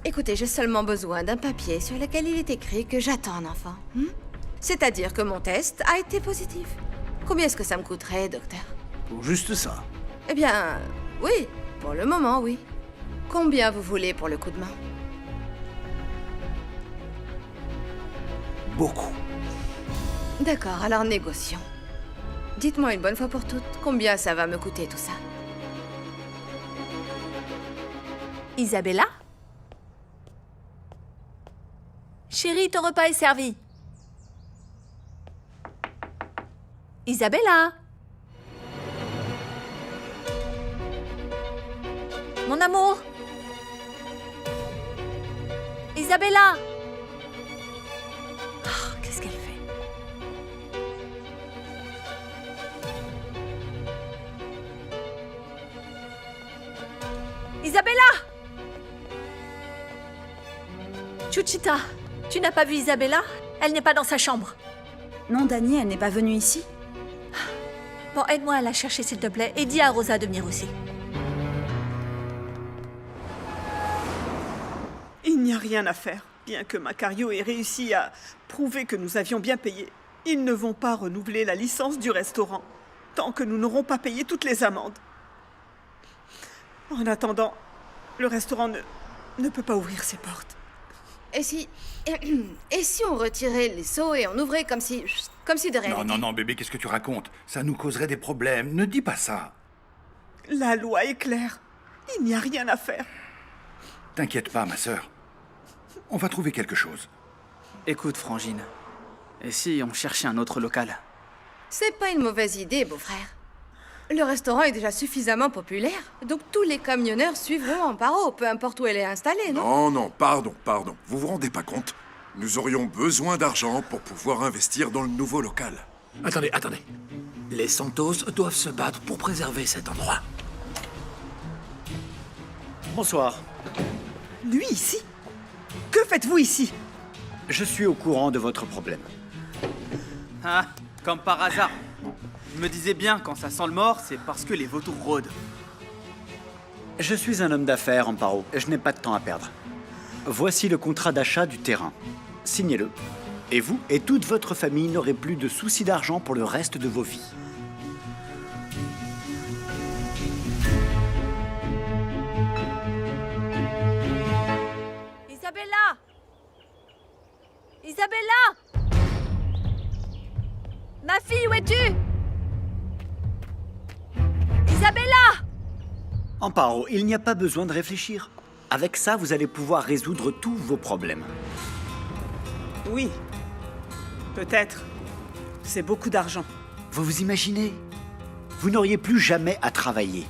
Écoutez, j'ai seulement besoin d'un papier sur lequel il est écrit que j'attends un enfant. C'est-à-dire que mon test a été positif. Combien est-ce que ça me coûterait, docteur? Pour juste ça. Eh bien, oui, pour le moment, oui. Combien vous voulez pour le coup de main? Beaucoup. D'accord, alors négocions. Dites-moi une bonne fois pour toutes, combien ça va me coûter tout ça? Isabella? Chérie, ton repas est servi. Isabella? Mon amour? Isabella? Oh, qu'est-ce qu'elle fait? Isabella? Chuchita, tu n'as pas vu Isabella? Elle n'est pas dans sa chambre. Non, Dani, elle n'est pas venue ici. Bon, aide-moi à la chercher, s'il te plaît, et dis à Rosa de venir aussi. Il n'y a rien à faire. Bien que Macario ait réussi à prouver que nous avions bien payé, ils ne vont pas renouveler la licence du restaurant tant que nous n'aurons pas payé toutes les amendes. En attendant, le restaurant ne peut pas ouvrir ses portes. Et si on retirait les seaux et on ouvrait comme si de rien n'était? Non, bébé, qu'est-ce que tu racontes? Ça nous causerait des problèmes. Ne dis pas ça. La loi est claire. Il n'y a rien à faire. T'inquiète pas, ma sœur. On va trouver quelque chose. Écoute, Frangine, et si on cherchait un autre local? C'est pas une mauvaise idée, beau-frère. Le restaurant est déjà suffisamment populaire, donc tous les camionneurs suivront Amparo, peu importe où elle est installée, non? Non, pardon. Vous vous rendez pas compte? Nous aurions besoin d'argent pour pouvoir investir dans le nouveau local. Attendez. Les Santos doivent se battre pour préserver cet endroit. Bonsoir. Lui ici? Que faites-vous ici? Je suis au courant de votre problème. Ah, comme par hasard. Je me disais bien, quand ça sent le mort, c'est parce que les vautours rôdent. Je suis un homme d'affaires, Amparo. Je n'ai pas de temps à perdre. Voici le contrat d'achat du terrain. Signez-le. Et vous et toute votre famille n'aurez plus de soucis d'argent pour le reste de vos vies. Isabella! Isabella! Ma fille, où es-tu? Isabella! Amparo, il n'y a pas besoin de réfléchir. Avec ça, vous allez pouvoir résoudre tous vos problèmes. Oui. Peut-être. C'est beaucoup d'argent. Vous vous imaginez? Vous n'auriez plus jamais à travailler.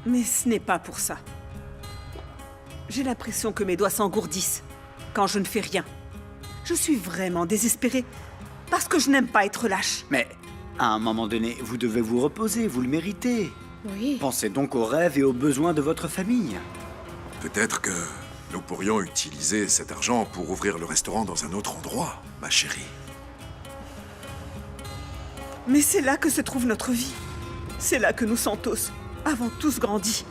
Mais ce n'est pas pour ça. J'ai l'impression que mes doigts s'engourdissent quand je ne fais rien. Je suis vraiment désespérée parce que je n'aime pas être lâche. Mais à un moment donné, vous devez vous reposer, vous le méritez. Oui. Pensez donc aux rêves et aux besoins de votre famille. Peut-être que nous pourrions utiliser cet argent pour ouvrir le restaurant dans un autre endroit, ma chérie. Mais c'est là que se trouve notre vie. C'est là que nous Santos avons tous grandi.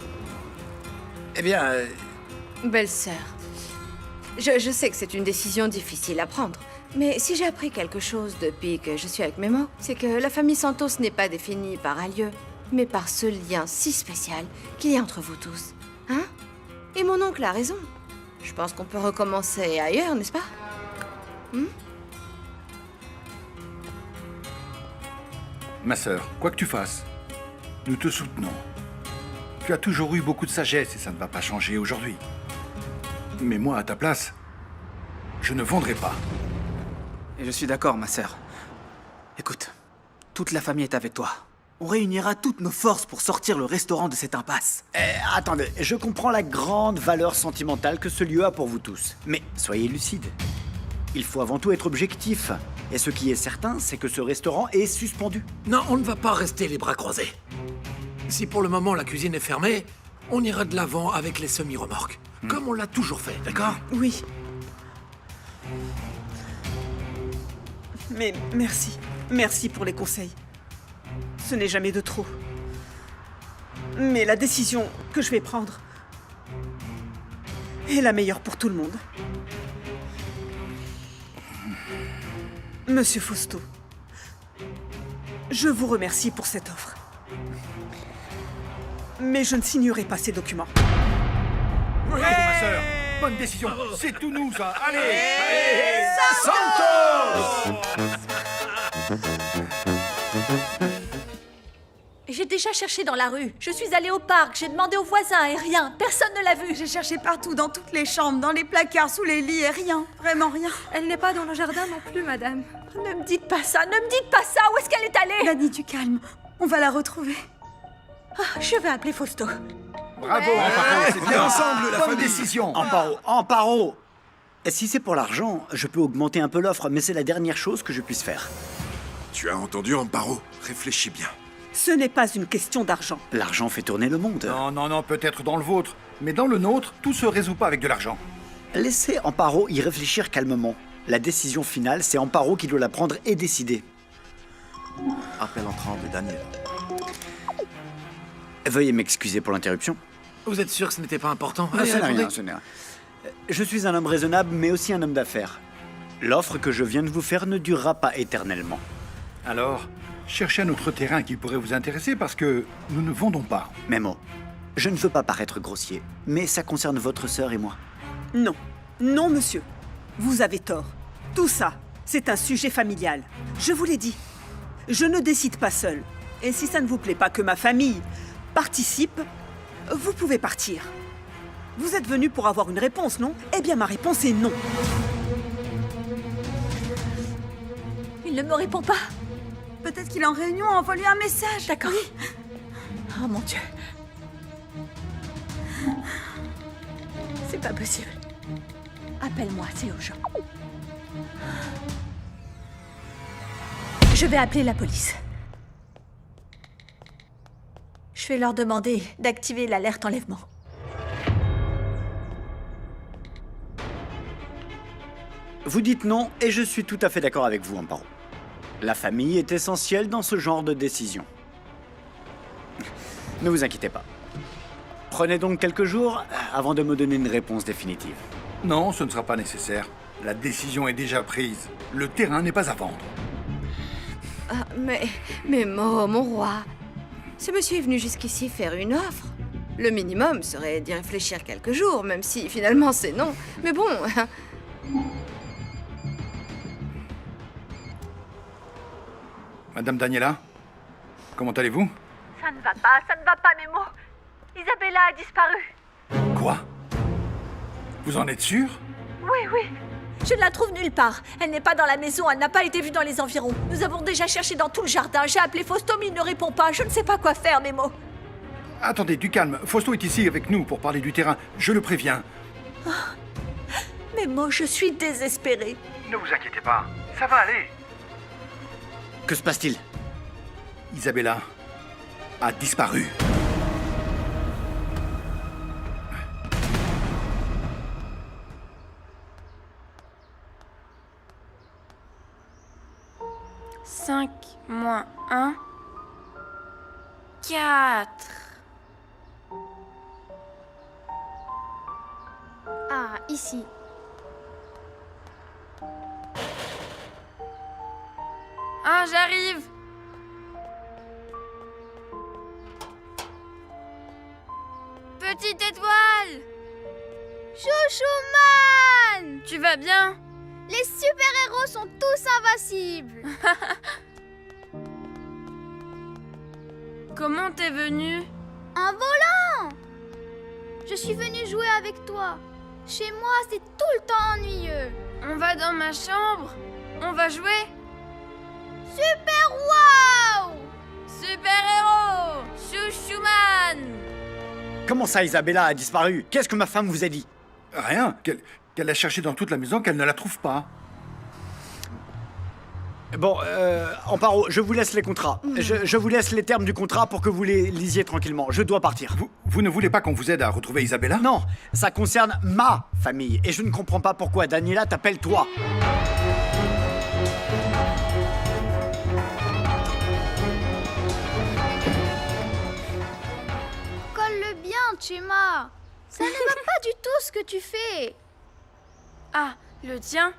Eh bien... Belle-sœur, je sais que c'est une décision difficile à prendre, mais si j'ai appris quelque chose depuis que je suis avec Memo, c'est que la famille Santos n'est pas définie par un lieu, mais par ce lien si spécial qu'il y a entre vous tous. Hein? Et mon oncle a raison. Je pense qu'on peut recommencer ailleurs, n'est-ce pas? Ma sœur, quoi que tu fasses, nous te soutenons. Tu as toujours eu beaucoup de sagesse et ça ne va pas changer aujourd'hui. Mais moi, à ta place, je ne vendrai pas. Et je suis d'accord, ma sœur. Écoute, toute la famille est avec toi. On réunira toutes nos forces pour sortir le restaurant de cette impasse. Attendez, je comprends la grande valeur sentimentale que ce lieu a pour vous tous. Mais soyez lucides. Il faut avant tout être objectif. Et ce qui est certain, c'est que ce restaurant est suspendu. Non, on ne va pas rester les bras croisés. Si pour le moment la cuisine est fermée, on ira de l'avant avec les semi-remorques. Comme on l'a toujours fait, d'accord? Oui. Mais merci. Merci pour les conseils. Ce n'est jamais de trop. Mais la décision que je vais prendre est la meilleure pour tout le monde. Monsieur Fausto, je vous remercie pour cette offre. Mais je ne signerai pas ces documents. Bravo, ma sœur. Bonne décision. C'est tout nous, ça. Allez, J'ai déjà cherché dans la rue. Je suis allée au parc, j'ai demandé aux voisins et rien. Personne ne l'a vue. J'ai cherché partout, dans toutes les chambres, dans les placards, sous les lits et rien. Vraiment rien. Elle n'est pas dans le jardin non plus, madame. Ne me dites pas ça, ne me dites pas ça. Où est-ce qu'elle est allée? Dani, du calme. On va la retrouver. Je vais appeler Fausto. Bravo, Amparo, c'est bien ensemble, la bonne décision. Amparo. Si c'est pour l'argent, je peux augmenter un peu l'offre, mais c'est la dernière chose que je puisse faire. Tu as entendu, Amparo? Réfléchis bien. Ce n'est pas une question d'argent. L'argent fait tourner le monde. Non, peut-être dans le vôtre. Mais dans le nôtre, tout se résout pas avec de l'argent. Laissez Amparo y réfléchir calmement. La décision finale, c'est Amparo qui doit la prendre et décider. Appel entrant de Daniel. Veuillez m'excuser pour l'interruption. Vous êtes sûr que ce n'était pas important? Non, ce n'est rien. Je suis un homme raisonnable, mais aussi un homme d'affaires. L'offre que je viens de vous faire ne durera pas éternellement. Alors, cherchez un autre terrain qui pourrait vous intéresser parce que nous ne vendons pas. Memo, je ne veux pas paraître grossier, mais ça concerne votre sœur et moi. Non. Non, monsieur. Vous avez tort. Tout ça, c'est un sujet familial. Je vous l'ai dit. Je ne décide pas seul. Et si ça ne vous plaît pas que ma famille participe, vous pouvez partir. Vous êtes venu pour avoir une réponse, non? Eh bien, ma réponse est non. Il ne me répond pas. Peut-être qu'il est en réunion, envoie-lui un message. D'accord. Oui. Oh mon Dieu. C'est pas possible. Appelle-moi, c'est urgent. Je vais appeler la police. Je vais leur demander d'activer l'alerte enlèvement. Vous dites non, et je suis tout à fait d'accord avec vous, Amparo. La famille est essentielle dans ce genre de décision. Ne vous inquiétez pas. Prenez donc quelques jours avant de me donner une réponse définitive. Non, ce ne sera pas nécessaire. La décision est déjà prise. Le terrain n'est pas à vendre. Ah, mais Mo, mon roi, ce monsieur est venu jusqu'ici faire une offre. Le minimum serait d'y réfléchir quelques jours, même si finalement c'est non. Mais bon... Madame Daniela, comment allez-vous? Ça ne va pas, Memo. Isabella a disparu. Quoi? Vous en êtes sûr? Oui. Je ne la trouve nulle part. Elle n'est pas dans la maison, elle n'a pas été vue dans les environs. Nous avons déjà cherché dans tout le jardin. J'ai appelé Fausto, mais il ne répond pas. Je ne sais pas quoi faire, Memo. Attendez, du calme. Fausto est ici avec nous pour parler du terrain. Je le préviens. Oh. Memo, je suis désespérée. Ne vous inquiétez pas. Ça va aller. Que se passe-t-il? Isabella a disparu. « 5 moins 1... 4... » Ah, ici. Ah, j'arrive! Petite étoile! Chouchouman! Tu vas bien? Les super-héros sont tous invincibles! Comment t'es venu? En volant! Je suis venue jouer avec toi. Chez moi, c'est tout le temps ennuyeux. On va dans ma chambre? On va jouer. Super wow! Super-héros Chouchouman. Comment ça, Isabella a disparu? Qu'est-ce que ma femme vous a dit? Rien, qu'elle l'a cherché dans toute la maison, qu'elle ne la trouve pas. Bon, Amparo, je vous laisse les contrats. Je vous laisse les termes du contrat pour que vous les lisiez tranquillement. Je dois partir. Vous ne voulez pas qu'on vous aide à retrouver Isabella? Non, ça concerne ma famille. Et je ne comprends pas pourquoi Daniela t'appelle toi. Colle-le bien, Chema. Ça ne va pas du tout ce que tu fais. Ah, le tien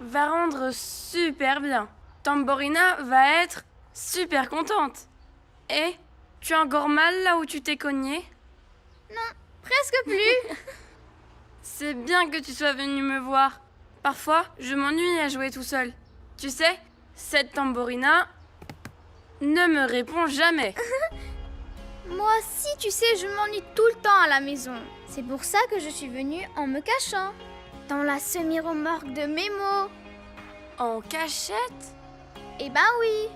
va rendre super bien. Tamborina va être super contente. Et tu as encore mal là où tu t'es cogné? Non, presque plus. C'est bien que tu sois venu me voir. Parfois, je m'ennuie à jouer tout seul. Tu sais, cette Tamborina ne me répond jamais. Moi aussi, tu sais, je m'ennuie tout le temps à la maison. C'est pour ça que je suis venue en me cachant. Dans la semi-remorque de Mémo. En cachette? Eh ben oui.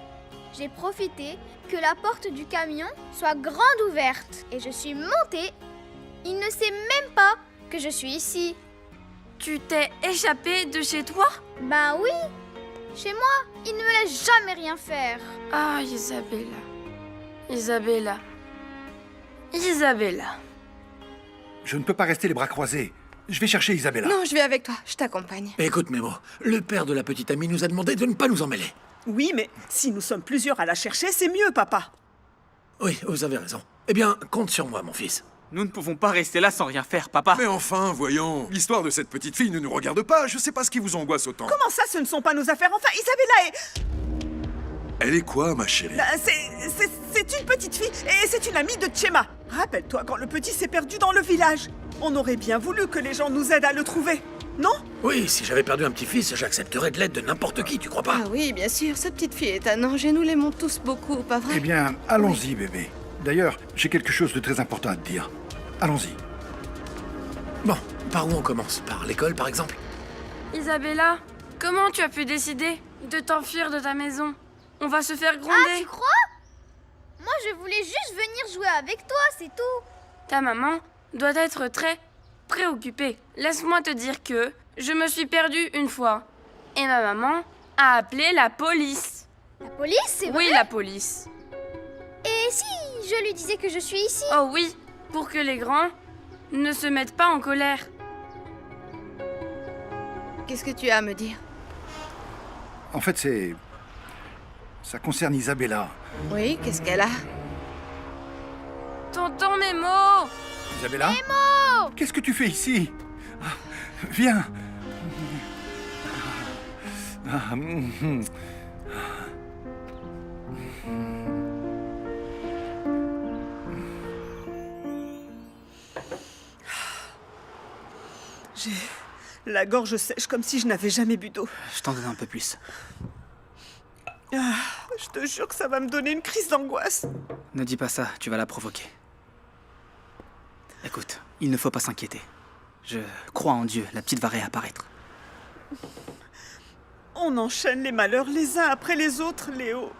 J'ai profité que la porte du camion soit grande ouverte. Et je suis montée. Il ne sait même pas que je suis ici. Tu t'es échappée de chez toi? Ben oui. Chez moi, il ne me laisse jamais rien faire. Ah, Isabella. Isabella. Isabella. Je ne peux pas rester les bras croisés. Je vais chercher Isabella. Non, je vais avec toi. Je t'accompagne. Écoute, Mémo, le père de la petite amie nous a demandé de ne pas nous emmêler. Oui, mais si nous sommes plusieurs à la chercher, c'est mieux, papa. Oui, vous avez raison. Eh bien, compte sur moi, mon fils. Nous ne pouvons pas rester là sans rien faire, papa. Mais enfin, voyons, l'histoire de cette petite fille ne nous regarde pas. Je sais pas ce qui vous angoisse autant. Comment ça, ce ne sont pas nos affaires? Enfin, Isabella est... Elle est quoi, ma chérie? C'est une petite fille et c'est une amie de Chema. Rappelle-toi quand le petit s'est perdu dans le village. On aurait bien voulu que les gens nous aident à le trouver, non? Oui, si j'avais perdu un petit-fils, j'accepterais de l'aide de n'importe qui, tu crois pas? Ah oui, bien sûr, cette petite fille est un ange et nous l'aimons tous beaucoup, pas vrai? Eh bien, allons-y, bébé. D'ailleurs, j'ai quelque chose de très important à te dire. Allons-y. Bon, par où on commence? Par l'école, par exemple? Isabella, comment tu as pu décider de t'enfuir de ta maison? On va se faire gronder. Ah, tu crois? Moi, je voulais juste venir jouer avec toi, c'est tout. Ta maman doit être très préoccupée. Laisse-moi te dire que je me suis perdue une fois. Et ma maman a appelé la police. La police, c'est vrai? Oui, la police. Et si je lui disais que je suis ici? Oh oui, pour que les grands ne se mettent pas en colère. Qu'est-ce que tu as à me dire? En fait, ça concerne Isabella. Oui, qu'est-ce qu'elle a? Tonton Mémo! Isabella? Mémo! Qu'est-ce que tu fais ici? Viens. J'ai la gorge sèche comme si je n'avais jamais bu d'eau. Je t'en donne un peu plus. Ah, je te jure que ça va me donner une crise d'angoisse. Ne dis pas ça, tu vas la provoquer. Écoute, il ne faut pas s'inquiéter. Je crois en Dieu, la petite va réapparaître. On enchaîne les malheurs les uns après les autres, Léo.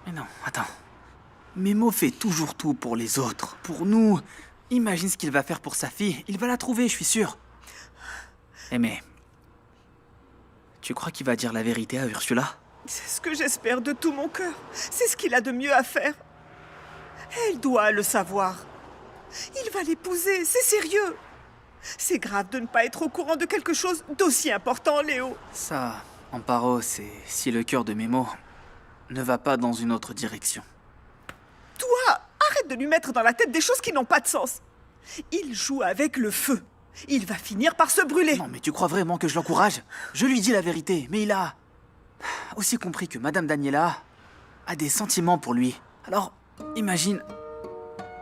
Mais non, attends. Mémo fait toujours tout pour les autres, pour nous. Imagine ce qu'il va faire pour sa fille. Il va la trouver, je suis sûr. Eh mais... Tu crois qu'il va dire la vérité à Ursula? C'est ce que j'espère de tout mon cœur. C'est ce qu'il a de mieux à faire. Elle doit le savoir. Il va l'épouser, c'est sérieux. C'est grave de ne pas être au courant de quelque chose d'aussi important, Léo. Ça, Amparo, c'est si le cœur de Mémo ne va pas dans une autre direction. Toi, arrête de lui mettre dans la tête des choses qui n'ont pas de sens. Il joue avec le feu. Il va finir par se brûler. Non, mais tu crois vraiment que je l'encourage? Je lui dis la vérité, mais il a aussi compris que Madame Daniela a des sentiments pour lui. Alors, imagine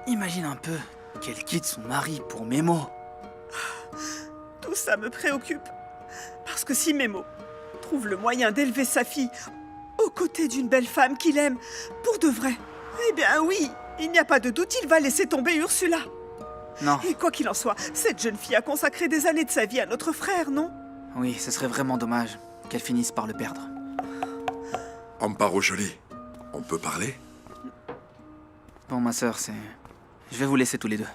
un peu qu'elle quitte son mari pour Mémo. Tout ça me préoccupe. Parce que si Mémo trouve le moyen d'élever sa fille aux côtés d'une belle femme qu'il aime, pour de vrai, eh bien oui, il n'y a pas de doute, il va laisser tomber Ursula. Non. Et quoi qu'il en soit, cette jeune fille a consacré des années de sa vie à notre frère, non? Oui, ce serait vraiment dommage. qu'elle finisse par le perdre. Amparo Jolie, on peut parler? Bon, ma sœur, c'est... Je vais vous laisser tous les deux.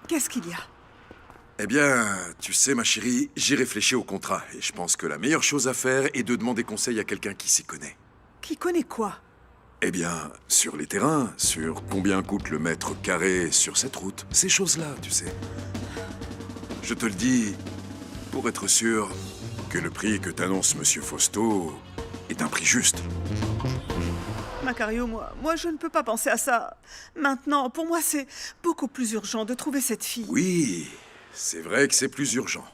Qu'est-ce qu'il y a? Eh bien, tu sais, ma chérie, j'ai réfléchi au contrat et je pense que la meilleure chose à faire est de demander conseil à quelqu'un qui s'y connaît. Qui connaît quoi? Eh bien, sur les terrains, sur combien coûte le mètre carré sur cette route, ces choses-là, tu sais. Je te le dis pour être sûr que le prix que t'annonce Monsieur Fausto est un prix juste. Macario, moi, je ne peux pas penser à ça. Maintenant, pour moi, c'est beaucoup plus urgent de trouver cette fille. Oui, c'est vrai que c'est plus urgent.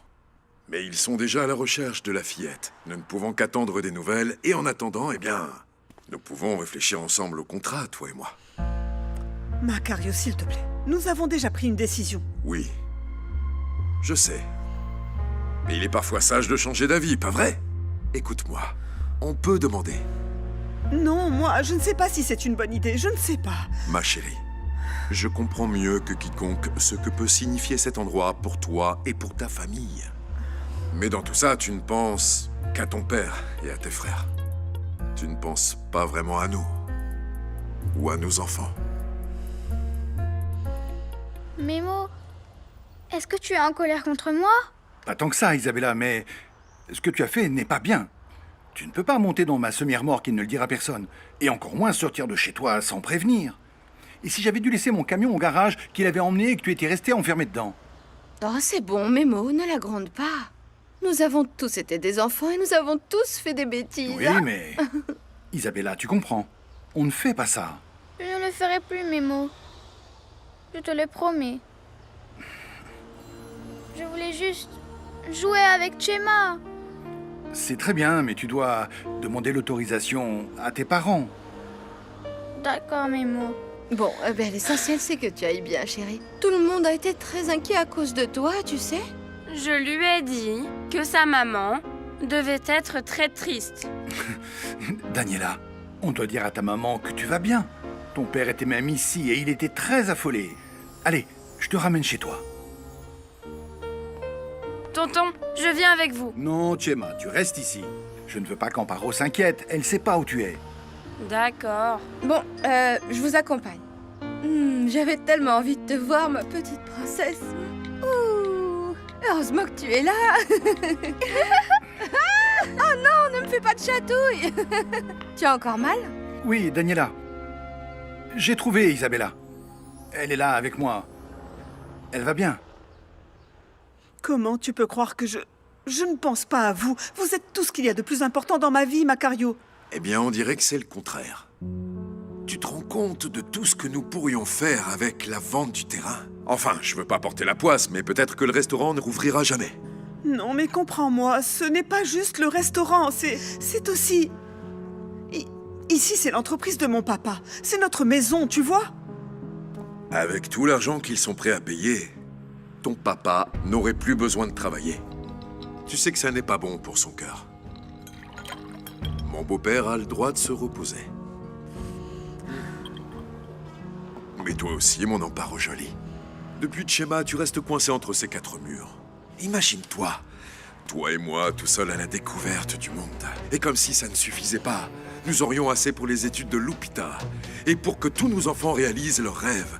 Mais ils sont déjà à la recherche de la fillette. Nous ne pouvons qu'attendre des nouvelles, et en attendant, eh bien, nous pouvons réfléchir ensemble au contrat, toi et moi. Macario, s'il te plaît, nous avons déjà pris une décision. Oui, je sais. Mais il est parfois sage de changer d'avis, pas vrai? Écoute-moi, on peut demander. Non, moi, je ne sais pas si c'est une bonne idée, je ne sais pas. Ma chérie, je comprends mieux que quiconque ce que peut signifier cet endroit pour toi et pour ta famille. Mais dans tout ça, tu ne penses qu'à ton père et à tes frères. Tu ne penses pas vraiment à nous. Ou à nos enfants. Memo, est-ce que tu es en colère contre moi? Pas tant que ça, Isabella, mais ce que tu as fait n'est pas bien. Tu ne peux pas monter dans ma semi-remorque et ne le dire à personne. Et encore moins sortir de chez toi sans prévenir. Et si j'avais dû laisser mon camion au garage qu'il avait emmené et que tu étais resté enfermé dedans? Oh, c'est bon, Memo, ne la gronde pas. Nous avons tous été des enfants et nous avons tous fait des bêtises. Oui, mais... Isabella, tu comprends. On ne fait pas ça. Je ne le ferai plus, Memo. Je te le promets. Je voulais juste jouer avec Chema. C'est très bien, mais tu dois demander l'autorisation à tes parents. D'accord, Memo. Bon, l'essentiel, c'est que tu ailles bien, chérie. Tout le monde a été très inquiet à cause de toi, tu sais. Je lui ai dit que sa maman devait être très triste. Daniela, on doit dire à ta maman que tu vas bien. Ton père était même ici et il était très affolé. Allez, je te ramène chez toi. Tonton, je viens avec vous. Non, Chema, tu restes ici. Je ne veux pas qu'Amparo s'inquiète, elle sait pas où tu es. D'accord. Bon, je vous accompagne. J'avais tellement envie de te voir, ma petite princesse. Ouh, heureusement que tu es là. Oh non, ne me fais pas de chatouille. Tu as encore mal? Oui, Daniela. J'ai trouvé Isabella. Elle est là avec moi. Elle va bien. Comment tu peux croire que je ne pense pas à vous? Vous êtes tout ce qu'il y a de plus important dans ma vie, Macario. Eh bien, on dirait que c'est le contraire. Tu te rends compte de tout ce que nous pourrions faire avec la vente du terrain? Enfin, je veux pas porter la poisse, mais peut-être que le restaurant ne rouvrira jamais. Non, mais comprends-moi, ce n'est pas juste le restaurant, c'est aussi... Ici, c'est l'entreprise de mon papa. C'est notre maison, tu vois? Avec tout l'argent qu'ils sont prêts à payer, ton papa n'aurait plus besoin de travailler. Tu sais que ça n'est pas bon pour son cœur. Mon beau-père a le droit de se reposer. Mais toi aussi, mon Amparo Jolie. Depuis Chema, tu restes coincé entre ces quatre murs. Imagine-toi, toi et moi, tout seuls à la découverte du monde. Et comme si ça ne suffisait pas, nous aurions assez pour les études de Lupita. Et pour que tous nos enfants réalisent leurs rêves.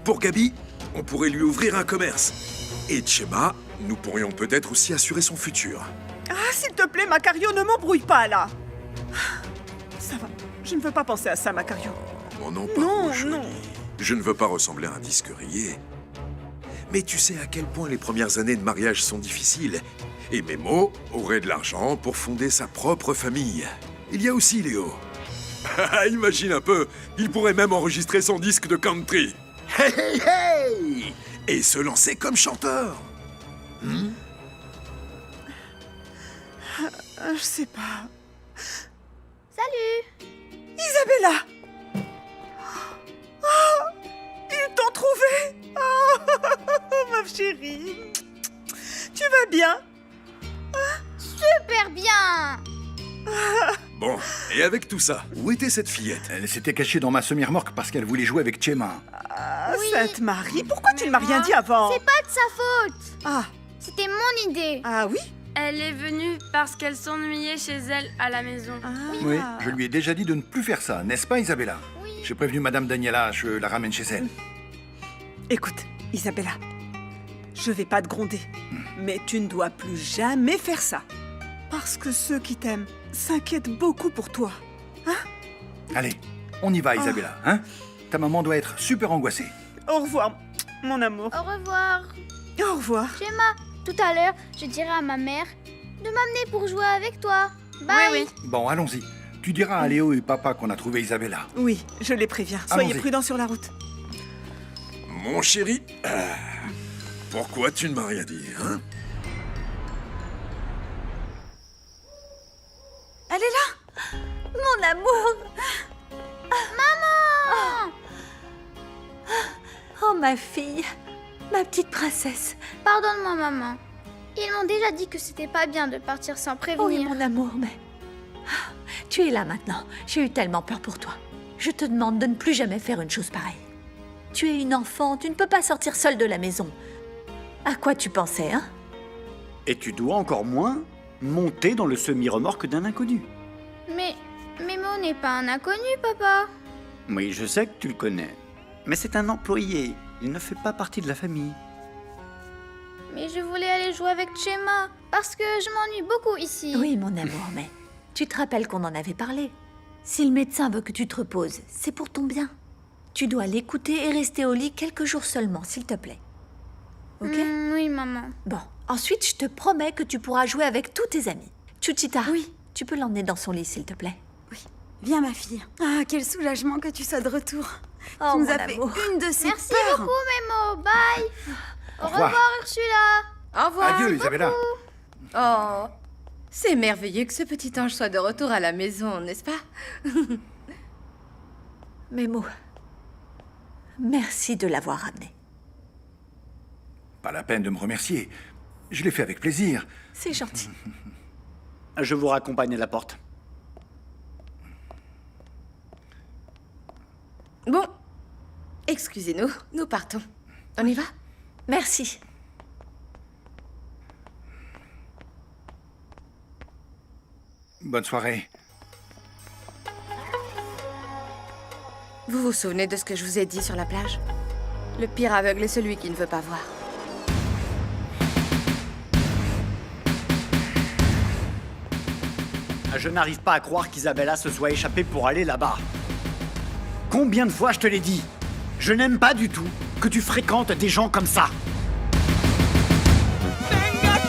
Pour Gabi, on pourrait lui ouvrir un commerce. Et Chema, nous pourrions peut-être aussi assurer son futur. Ah, s'il te plaît, Macario, ne m'embrouille pas, là. Ça va, je ne veux pas penser à ça, Macario. Mon Amparo Jolie. Je ne veux pas ressembler à un disque rayé. Mais tu sais à quel point les premières années de mariage sont difficiles. Et Memo aurait de l'argent pour fonder sa propre famille. Il y a aussi Léo. Imagine un peu, il pourrait même enregistrer son disque de country. Hey, hey, hey! Et se lancer comme chanteur. Je sais pas. Salut! Isabella! Oh, ils t'ont trouvé! Oh, ma chérie! Tu vas bien? Super bien! Bon, et avec tout ça, où était cette fillette? Elle s'était cachée dans ma semi-remorque parce qu'elle voulait jouer avec Chema. Ah, Sainte Marie, pourquoi tu ne m'as rien dit avant? C'est pas de sa faute! Ah, C'était mon idée. Ah oui? Elle est venue parce qu'elle s'ennuyait chez elle à la maison. Oui, je lui ai déjà dit de ne plus faire ça, n'est-ce pas, Isabella? J'ai prévenu Madame Daniela, je la ramène chez elle. Écoute, Isabella, je vais pas te gronder, mais tu ne dois plus jamais faire ça. Parce que ceux qui t'aiment s'inquiètent beaucoup pour toi. Allez, on y va, Isabella, hein? Ta maman doit être super angoissée. Au revoir, mon amour. Au revoir. Au revoir. Gemma, tout à l'heure, je dirai à ma mère de m'amener pour jouer avec toi. Bye. Bon, allons-y. Tu diras à Léo et papa qu'on a trouvé Isabella. Oui, je les préviens. Soyez Allons-y. prudents sur la route. Mon chéri, pourquoi tu ne m'as rien dit, hein? Elle est là! Mon amour! Maman! Oh, ma fille! Ma petite princesse! Pardonne-moi, maman. Ils m'ont déjà dit que c'était pas bien de partir sans prévenir. Oui, mon amour, mais... Tu es là maintenant. J'ai eu tellement peur pour toi. Je te demande de ne plus jamais faire une chose pareille. Tu es une enfant, tu ne peux pas sortir seule de la maison. À quoi tu pensais, hein? Et tu dois encore moins monter dans le semi-remorque d'un inconnu. Mais Mémo n'est pas un inconnu, papa. Oui, je sais que tu le connais. Mais c'est un employé. Il ne fait pas partie de la famille. Mais je voulais aller jouer avec Gemma, parce que je m'ennuie beaucoup ici. Oui, mon amour, mais tu te rappelles qu'on en avait parlé. Si le médecin veut que tu te reposes, c'est pour ton bien. Tu dois l'écouter et rester au lit quelques jours seulement, s'il te plaît. Ok? Oui, maman. Bon, ensuite, je te promets que tu pourras jouer avec tous tes amis. Chuchita, oui. Tu peux l'emmener dans son lit, s'il te plaît. Viens, ma fille. Ah, quel soulagement que tu sois de retour. Oh, tu nous mon as fait amour. une de ces Merci peurs. beaucoup, Mémo. Bye. Au revoir. revoir, Ursula. Au revoir. Adieu, Isabella. Oh, c'est merveilleux que ce petit ange soit de retour à la maison, n'est-ce pas? Mémo, merci de l'avoir ramené. Pas la peine de me remercier. Je l'ai fait avec plaisir. C'est gentil. Je vous raccompagne à la porte. Bon, excusez-nous, nous partons. On y va? Merci. Bonne soirée. Vous vous souvenez de ce que je vous ai dit sur la plage? Le pire aveugle est celui qui ne veut pas voir. Je n'arrive pas à croire qu'Isabella se soit échappée pour aller là-bas. Combien de fois je te l'ai dit? Je n'aime pas du tout que tu fréquentes des gens comme ça.